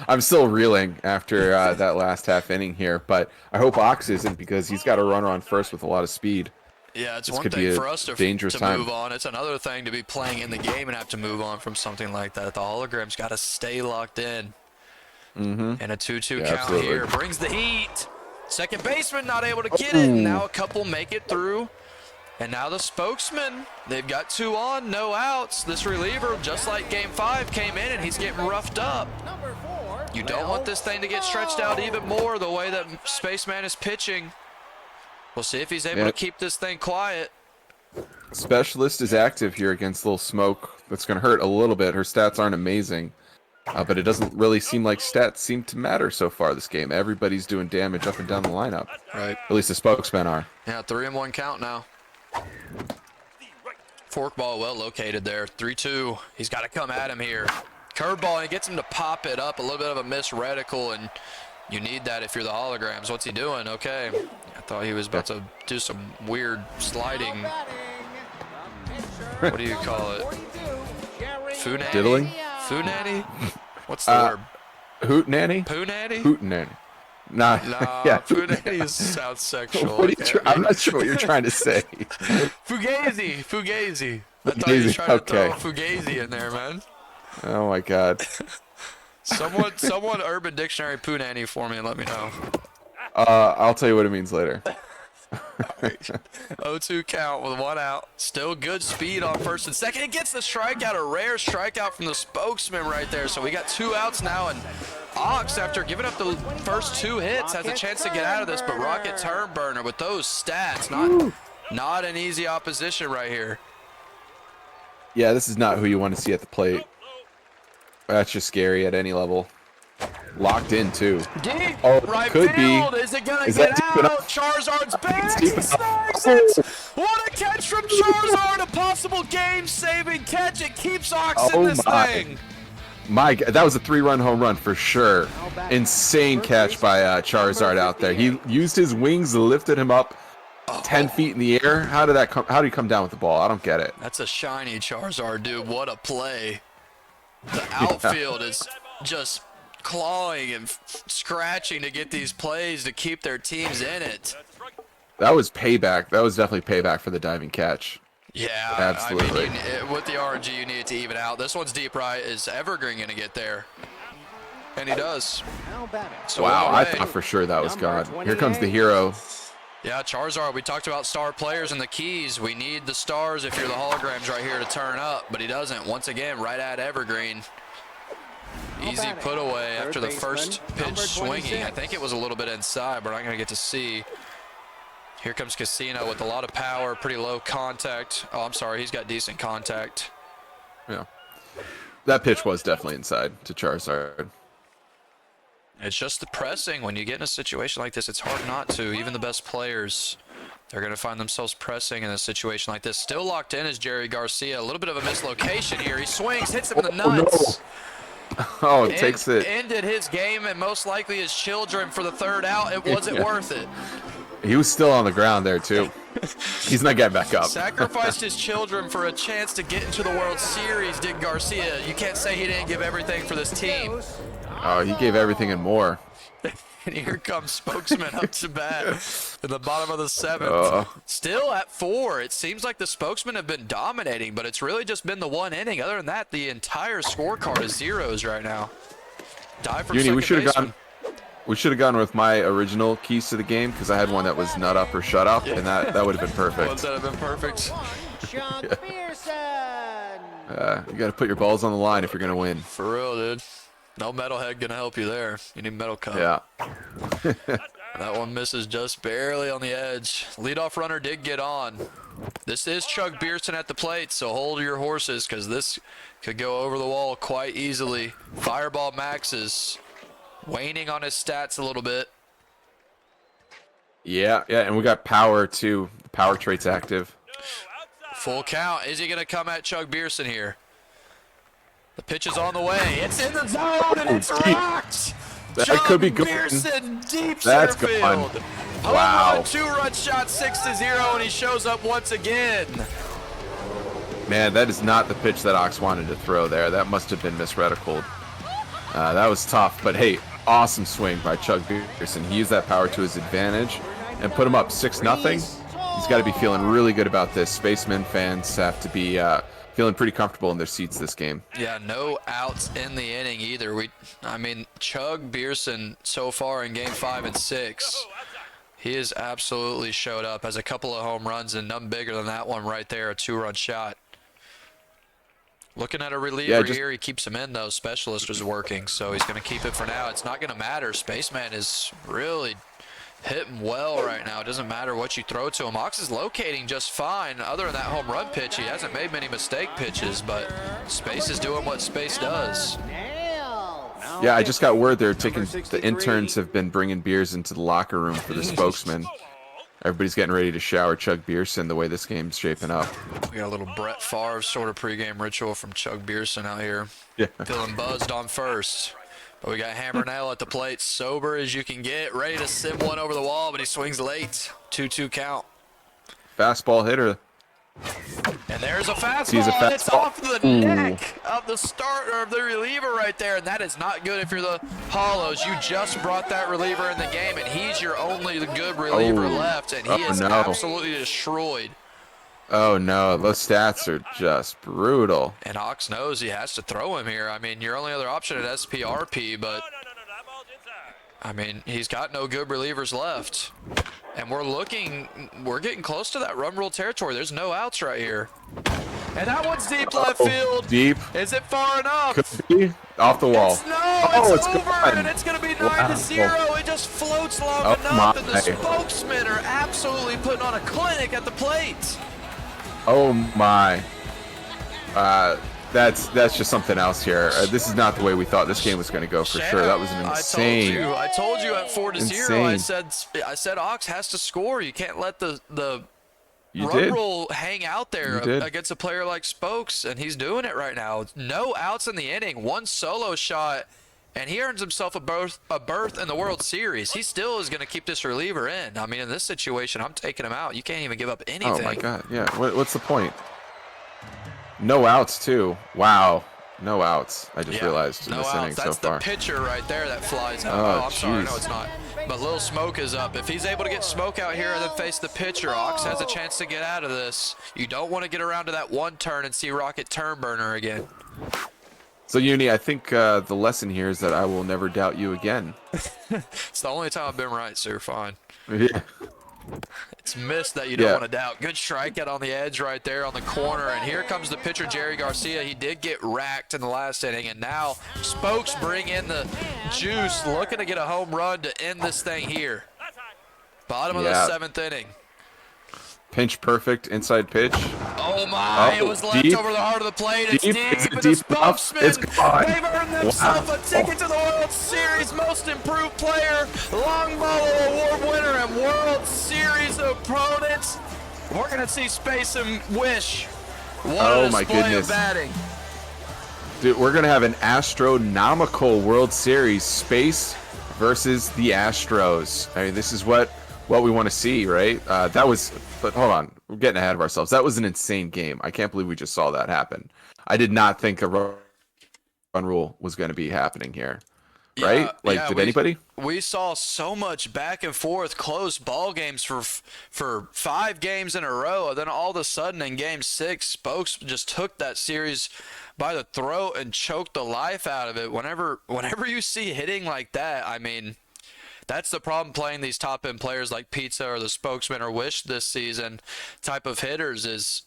I'm still reeling after that last half inning here, but I hope Ox isn't, because he's got a runner on first with a lot of speed. Yeah, it's one thing for us to move on. It's another thing to be playing in the game and have to move on from something like that. The hologram's got to stay locked in. And a 2-2 count here brings the heat. Second baseman not able to get it. Now a couple make it through. And now the spokesman, they've got 2 on, no outs. This reliever, just like game 5, came in and he's getting roughed up. You don't want this thing to get stretched out even more the way that Spaceman is pitching. We'll see if he's able to keep this thing quiet. Specialist is active here against Little Smoke. That's going to hurt a little bit. Her stats aren't amazing, but it doesn't really seem like stats seem to matter so far this game. Everybody's doing damage up and down the lineup. Right. At least the spokesmen are. Yeah, 3-1 count now. Forkball well located there. 3-2. He's got to come at him here. Curveball, and he gets him to pop it up. A little bit of a miss reticle, and you need that if you're the holograms. What's he doing? Okay. thought he was about to do some weird sliding. What do you call it? Funanny? Diddling? Funanny? What's the word? Hoot nanny? Poo nanny? Hoot nanny. Nah, yeah. Funanny sounds sexual. What are you I'm not sure what you're trying to say. Fugazi. I thought you were trying to throw Fugazi in there, man. Oh my God. Someone Urban Dictionary poo nanny for me and let me know. I'll tell you what it means later. 0-2 count with 1 out. Still good speed on first and second. He gets the strikeout, a rare strikeout from the spokesman right there. So we got 2 outs now, and Ox, after giving up the first 2 hits, has a chance to get out of this. But Rocket Turnburner with those stats, not an easy opposition right here. Yeah, this is not who you want to see at the plate. That's just scary at any level. Locked in too. Deep right could field. be. Is it gonna Is get that deep out? enough? Charizard's back. Deep He enough. snags it. What a catch from Charizard! A possible game-saving catch. It keeps Ox in this thing. My God, that was a 3-run home run for sure. Insane catch by Charizard out there. He used his wings, lifted him up 10 feet in the air. How did that come? How did he come down with the ball? I don't get it. That's a shiny Charizard, dude. What a play. The outfield is just clawing and scratching to get these plays to keep their teams in it. That was payback. That was definitely payback for the diving catch. Yeah, absolutely. I mean, with the RNG, you need it to even out. This one's deep right. Is Evergreen going to get there? And he does. So wow, I thought for sure that was gone. Here comes the hero. Yeah, Charizard, we talked about star players and the keys. We need the stars if you're the holograms right here to turn up, but he doesn't. Once again, right at Evergreen. Easy put away after the first pitch swinging. I think it was a little bit inside, but I'm going to get to see. Here comes Casino with a lot of power, pretty low contact. Oh, I'm sorry, he's got decent contact. Yeah. That pitch was definitely inside to Charizard. It's just the pressing. When you get in a situation like this, it's hard not to. Even the best players, they're going to find themselves pressing in a situation like this. Still locked in is Jerry Garcia. A little bit of a mislocation here. He swings, hits him in the nuts. Oh, it takes it. Ended his game and most likely his children for the 3rd out. It wasn't worth it. He was still on the ground there, too. He's not getting back up. Sacrificed his children for a chance to get into the World Series, did Garcia. You can't say he didn't give everything for this team. Oh, he gave everything and more. And here comes Spokesman up to bat in the bottom of the 7th. Still at 4. It seems like the Spokesmen have been dominating, but it's really just been the 1 inning. Other than that, the entire scorecard is zeros right now. Die for Uni, second baseman. we should have gone with my original keys to the game because I had one that was nut up or shut up, and that would have been perfect. Ones that have been perfect. You got to put your balls on the line if you're gonna win. For real, dude. No metalhead gonna help you there. You need metal cup. Yeah. That one misses just barely on the edge. Leadoff runner did get on. This is Chuck Beerson at the plate, so hold your horses because this could go over the wall quite easily. Fireball Max is waning on his stats a little bit. Yeah, and we got power too. The power trait's active. Full count. Is he gonna come at Chuck Beerson here? The pitch is on the way. It's in the zone and it's rocked. That Chuck could be good. Beerson, deep That's center gone. field. Wow. 2-run shot, 6-0, and he shows up once again. Man, that is not the pitch that Ox wanted to throw there. That must have been misreticled. That was tough, but hey, awesome swing by Chuck Beerson. He used that power to his advantage and put him up 6-0. He's got to be feeling really good about this. Spaceman fans have to be feeling pretty comfortable in their seats this game. Yeah, no outs in the inning either. I mean, Chuck Beerson so far in game 5 and 6, he has absolutely showed up. Has a couple of home runs and none bigger than that one right there, a 2-run shot. Looking at a reliever here, he keeps him in though. Specialist is working, so he's going to keep it for now. It's not going to matter. Spaceman is really hitting well right now. It doesn't matter what you throw to him. Ox is locating just fine. Other than that home run pitch, he hasn't made many mistake pitches, but Space is doing what Space does. Yeah, I just got word they're taking, the interns have been bringing beers into the locker room for the spokesman. Everybody's getting ready to shower Chuck Beerson the way this game's shaping up. We got a little Brett Favre sort of pregame ritual from Chuck Beerson out here. Yeah. Feeling buzzed on first. We got Hammer Nail at the plate, sober as you can get, ready to sim one over the wall, but he swings late. 2-2 count. Fastball hitter. And there's a fastball, Sees a and it's fastball. off the neck of the starter, of the reliever right there, and that is not good if you're the Hollows. You just brought that reliever in the game, and he's your only good reliever left, and he is absolutely destroyed. Oh no, those stats are just brutal. And Ox knows he has to throw him here. I mean, your only other option at SPRP, but I mean, he's got no good relievers left. And we're getting close to that run rule territory. There's no outs right here. And that one's deep left field. Deep. Is it far enough? Could be. Off the wall. It's over, and it's going to be 9-0. It just floats long enough, and the spokesmen are absolutely putting on a clinic at the plate. Oh my. That's just something else here. This is not the way we thought this game was going to go for sure. That was an insane. I told you at 4-0. I said Ox has to score. You can't let the run rule hang out there against a player like Spokes, and he's doing it right now. No outs in the inning, one solo shot, and he earns himself a berth in the World Series. He still is going to keep this reliever in. I mean, in this situation, I'm taking him out. You can't even give up anything. Oh my God! Yeah. What's the point? No outs too. Wow. No outs. I just realized in this inning so far. That's the pitcher right there that flies out. Oh, I'm sorry. No, it's not. But Lil Smoke is up. If he's able to get Smoke out here and then face the pitcher, Ox has a chance to get out of this. You don't want to get around to that one turn and see Rocket turn burner again. So, Uni, I think the lesson here is that I will never doubt you again. It's the only time I've been right, sir. Fine. Yeah. It's missed that you don't want to doubt. Good strikeout on the edge right there on the corner. And here comes the pitcher, Jerry Garcia. He did get racked in the last inning. And now Spokes bring in the juice, looking to get a home run to end this thing here. Bottom of the 7th inning. Pinch perfect inside pitch. Oh my, it was left over the heart of the plate. It's deep, and the spokesman, they've earned themselves a ticket to the World Series Most Improved Player, Long Ball Award winner, and World Series opponent. We're going to see Space and Wish. What a display of batting. Dude, we're going to have an astronomical World Series, Space versus the Astros. I mean, this is what we want to see, right? But hold on, we're getting ahead of ourselves. That was an insane game. I can't believe we just saw that happen. I did not think a run rule was going to be happening here, right? Did anybody? We saw so much back and forth, close ball games for 5 games in a row, and then all of a sudden in Game 6, Spokes just took that series by the throat and choked the life out of it. Whenever you see hitting like that, I mean, that's the problem playing these top-end players like Pizza or the Spokesman or Wish this season type of hitters is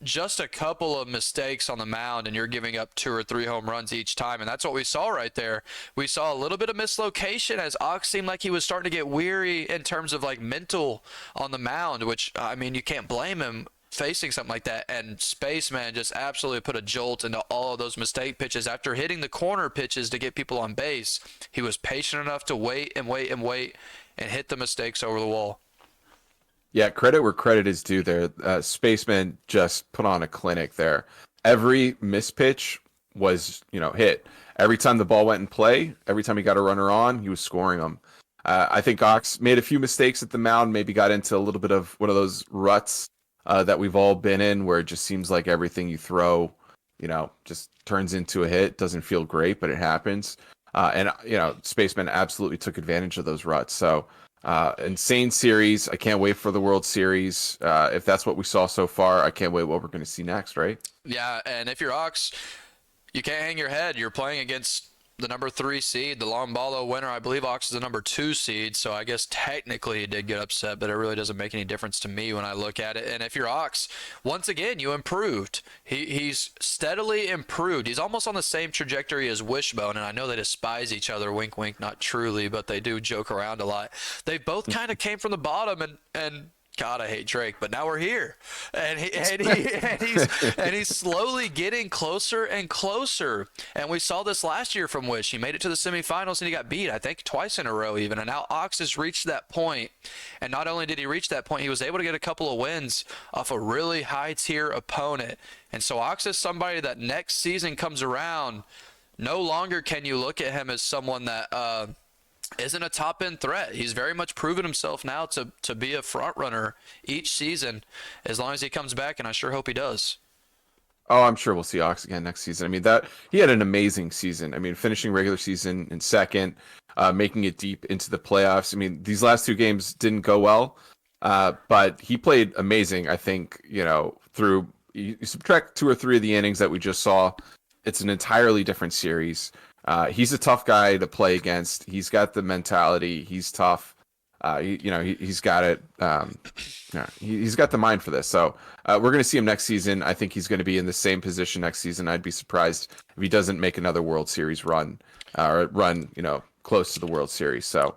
just a couple of mistakes on the mound and you're giving up 2 or 3 home runs each time. And that's what we saw right there. We saw a little bit of mislocation as Ox seemed like he was starting to get weary in terms of like mental on the mound, which, I mean, you can't blame him facing something like that. And Spaceman just absolutely put a jolt into all of those mistake pitches. After hitting the corner pitches to get people on base, he was patient enough to wait and hit the mistakes over the wall. Yeah, credit where credit is due there. Spaceman just put on a clinic there. Every mispitch was, hit. Every time the ball went in play, every time he got a runner on, he was scoring them. I think Ox made a few mistakes at the mound, maybe got into a little bit of one of those ruts that we've all been in, where it just seems like everything you throw, just turns into a hit. Doesn't feel great, but it happens. And Spaceman absolutely took advantage of those ruts. So insane series. I can't wait for the World Series. If that's what we saw so far, I can't wait what we're going to see next, right? Yeah, and if you're Ox, you can't hang your head. You're playing against the number 3 seed, the Long Ball winner. I believe Ox is the number 2 seed, so I guess technically he did get upset, but it really doesn't make any difference to me when I look at it. And if you're Ox, once again, you improved. He's steadily improved. He's almost on the same trajectory as Wishbone, and I know they despise each other, wink, wink, not truly, but they do joke around a lot. They both kind of came from the bottom, and God, I hate Drake, but now we're here, and he's slowly getting closer and closer. And we saw this last year from Wish. He made it to the semifinals and he got beat, I think, twice in a row even. And now Ox has reached that point. And not only did he reach that point, he was able to get a couple of wins off a really high tier opponent. And so Ox is somebody that next season comes around, no longer can you look at him as someone that isn't a top-end threat. He's very much proven himself now to be a front runner each season as long as he comes back, and I sure hope he does. Oh, I'm sure we'll see Ox again next season. I mean, that he had an amazing season. I mean, finishing regular season in second, making it deep into the playoffs. I mean, these last 2 games didn't go well, but he played amazing. I think, through you subtract 2 or 3 of the innings that we just saw, it's an entirely different series. He's a tough guy to play against. He's got the mentality. He's tough. He's got it. He's got the mind for this. So we're going to see him next season. I think he's going to be in the same position next season. I'd be surprised if he doesn't make another World Series run, or run, close to the World Series. So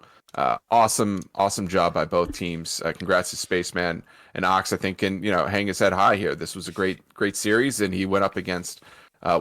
awesome job by both teams. Congrats to Spaceman and Ox. I think can hang his head high here. This was a great series, and he went up against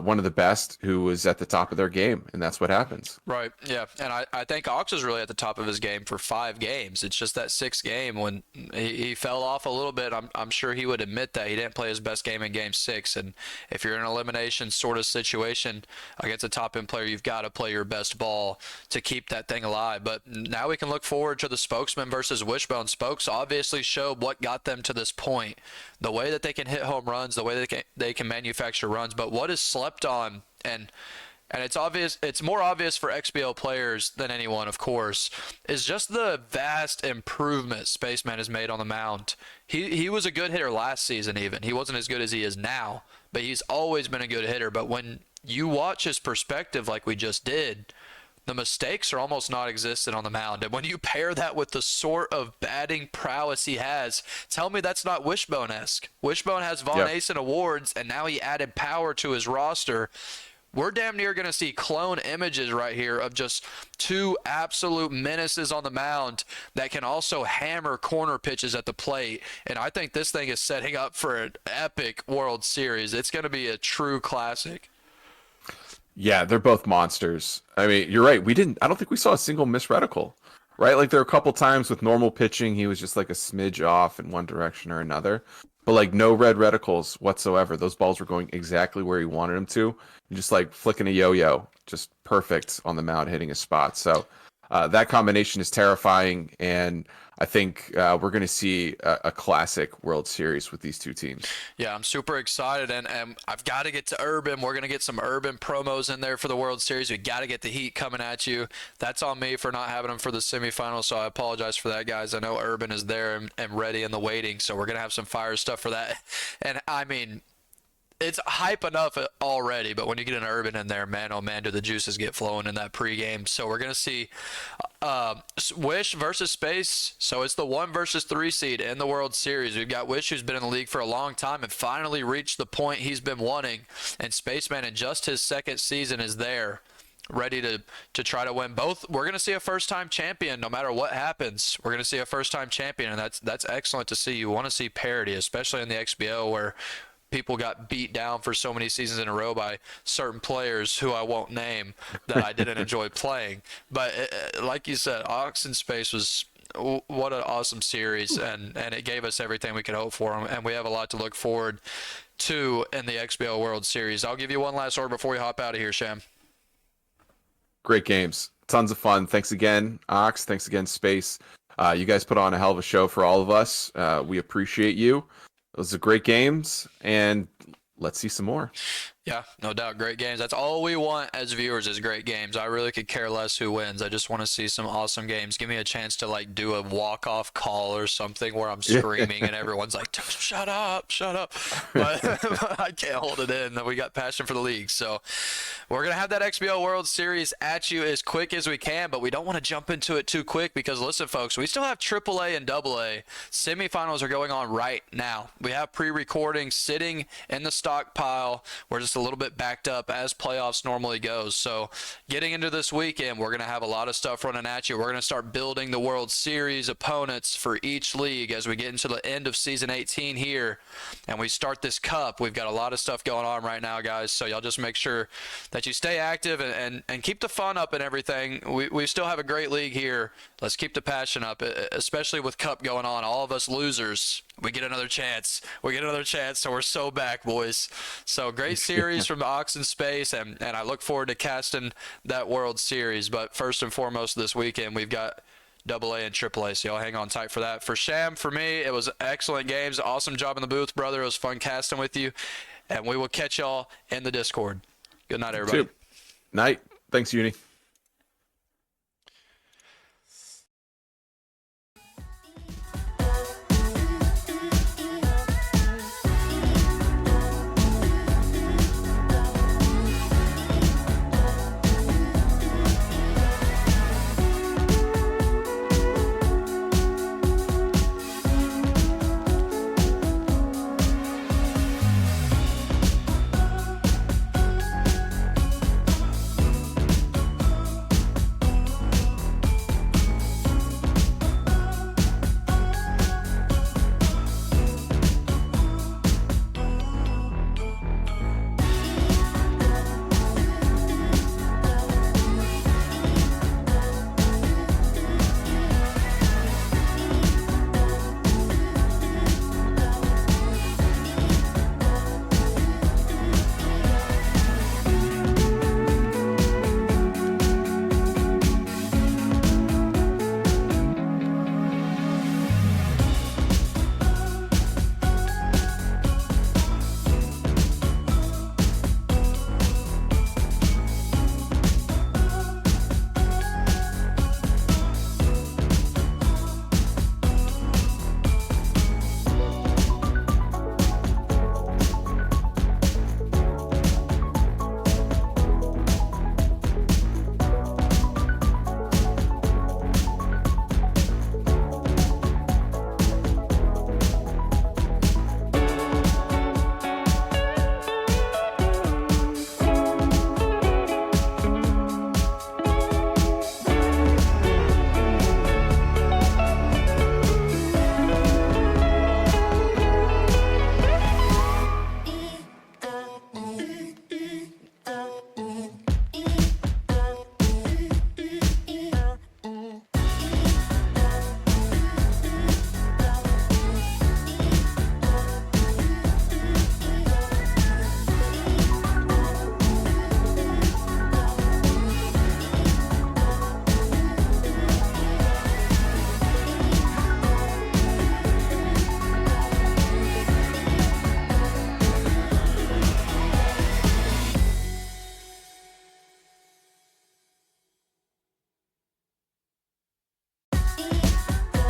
one of the best who was at the top of their game, and that's what happens. Right, yeah. And I think Ox was really at the top of his game for 5 games. It's just that 6th game when he fell off a little bit. I'm sure he would admit that he didn't play his best game in Game 6. And if you're in an elimination sort of situation against a top-end player, you've got to play your best ball to keep that thing alive. But now we can look forward to the Spokesman versus Wishbone. Spokes obviously showed what got them to this point. The way that they can hit home runs, the way they can manufacture runs, but what is slept on, and it's obvious, it's more obvious for XBL players than anyone, of course, is just the vast improvement Spaceman has made on the mound. He was a good hitter last season even. He wasn't as good as he is now, but he's always been a good hitter. But when you watch his perspective like we just did, the mistakes are almost non-existent on the mound. And when you pair that with the sort of batting prowess he has, tell me that's not Wishbone-esque. Wishbone has Von Asen awards, and now he added power to his roster. We're damn near going to see clone images right here of just 2 absolute menaces on the mound that can also hammer corner pitches at the plate. And I think this thing is setting up for an epic World Series. It's going to be a true classic. Yeah, they're both monsters. I mean, you're right. I don't think we saw a single missed reticle, right? Like there were a couple times with normal pitching, he was just like a smidge off in one direction or another, but like no red reticles whatsoever. Those balls were going exactly where he wanted them to. Just like flicking a yo-yo, just perfect on the mound, hitting a spot. So that combination is terrifying, and I think we're going to see a classic World Series with these 2 teams. Yeah, I'm super excited, and I've got to get to Urban. We're going to get some Urban promos in there for the World Series. We got to get the heat coming at you. That's on me for not having them for the semifinals, so I apologize for that, guys. I know Urban is there and ready in the waiting, so we're going to have some fire stuff for that. And, I mean, it's hype enough already, but when you get an Urban in there, man, oh man, do the juices get flowing in that pregame. So we're going to see Wish versus Space. So it's the 1 versus 3 seed in the World Series. We've got Wish, who's been in the league for a long time and finally reached the point he's been wanting. And Spaceman, in just his 2nd season, is there, ready to try to win both. We're going to see a first-time champion no matter what happens. We're going to see a first-time champion, and that's excellent to see. You want to see parity, especially in the XBL, where people got beat down for so many seasons in a row by certain players who I won't name that I didn't enjoy playing. But like you said, Ox in Space was what an awesome series, and it gave us everything we could hope for, and we have a lot to look forward to in the XBL World Series. I'll give you one last word before we hop out of here, Sham. Great games. Tons of fun. Thanks again, Ox. Thanks again, Space. You guys put on a hell of a show for all of us. We appreciate you. Those are great games, and let's see some more. Yeah, no doubt. Great games. That's all we want as viewers is great games. I really could care less who wins. I just want to see some awesome games. Give me a chance to like do a walk-off call or something where I'm screaming and everyone's like, shut up. But I can't hold it in. We got passion for the league. So we're going to have that XBL World Series at you as quick as we can, but we don't want to jump into it too quick because, listen, folks, we still have AAA and AA. Semifinals are going on right now. We have pre-recording sitting in the stockpile. We're just a little bit backed up as playoffs normally goes. So getting into this weekend, we're going to have a lot of stuff running at you. We're going to start building the World Series opponents for each league as we get into the end of season 18 here and we start this cup. We've got a lot of stuff going on right now, guys. So y'all just make sure that you stay active and keep the fun up and everything. We still have a great league here. Let's keep the passion up, especially with cup going on. All of us losers we get another chance. We get another chance. So we're so back, boys. So great series from the Ox in Space, and I look forward to casting that World Series. But first and foremost this weekend, we've got AA and AAA, so y'all hang on tight for that. For Sham, for me, it was excellent games. Awesome job in the booth, brother. It was fun casting with you, and we will catch y'all in the Discord. Good night, everybody. Night. Thanks, Uni.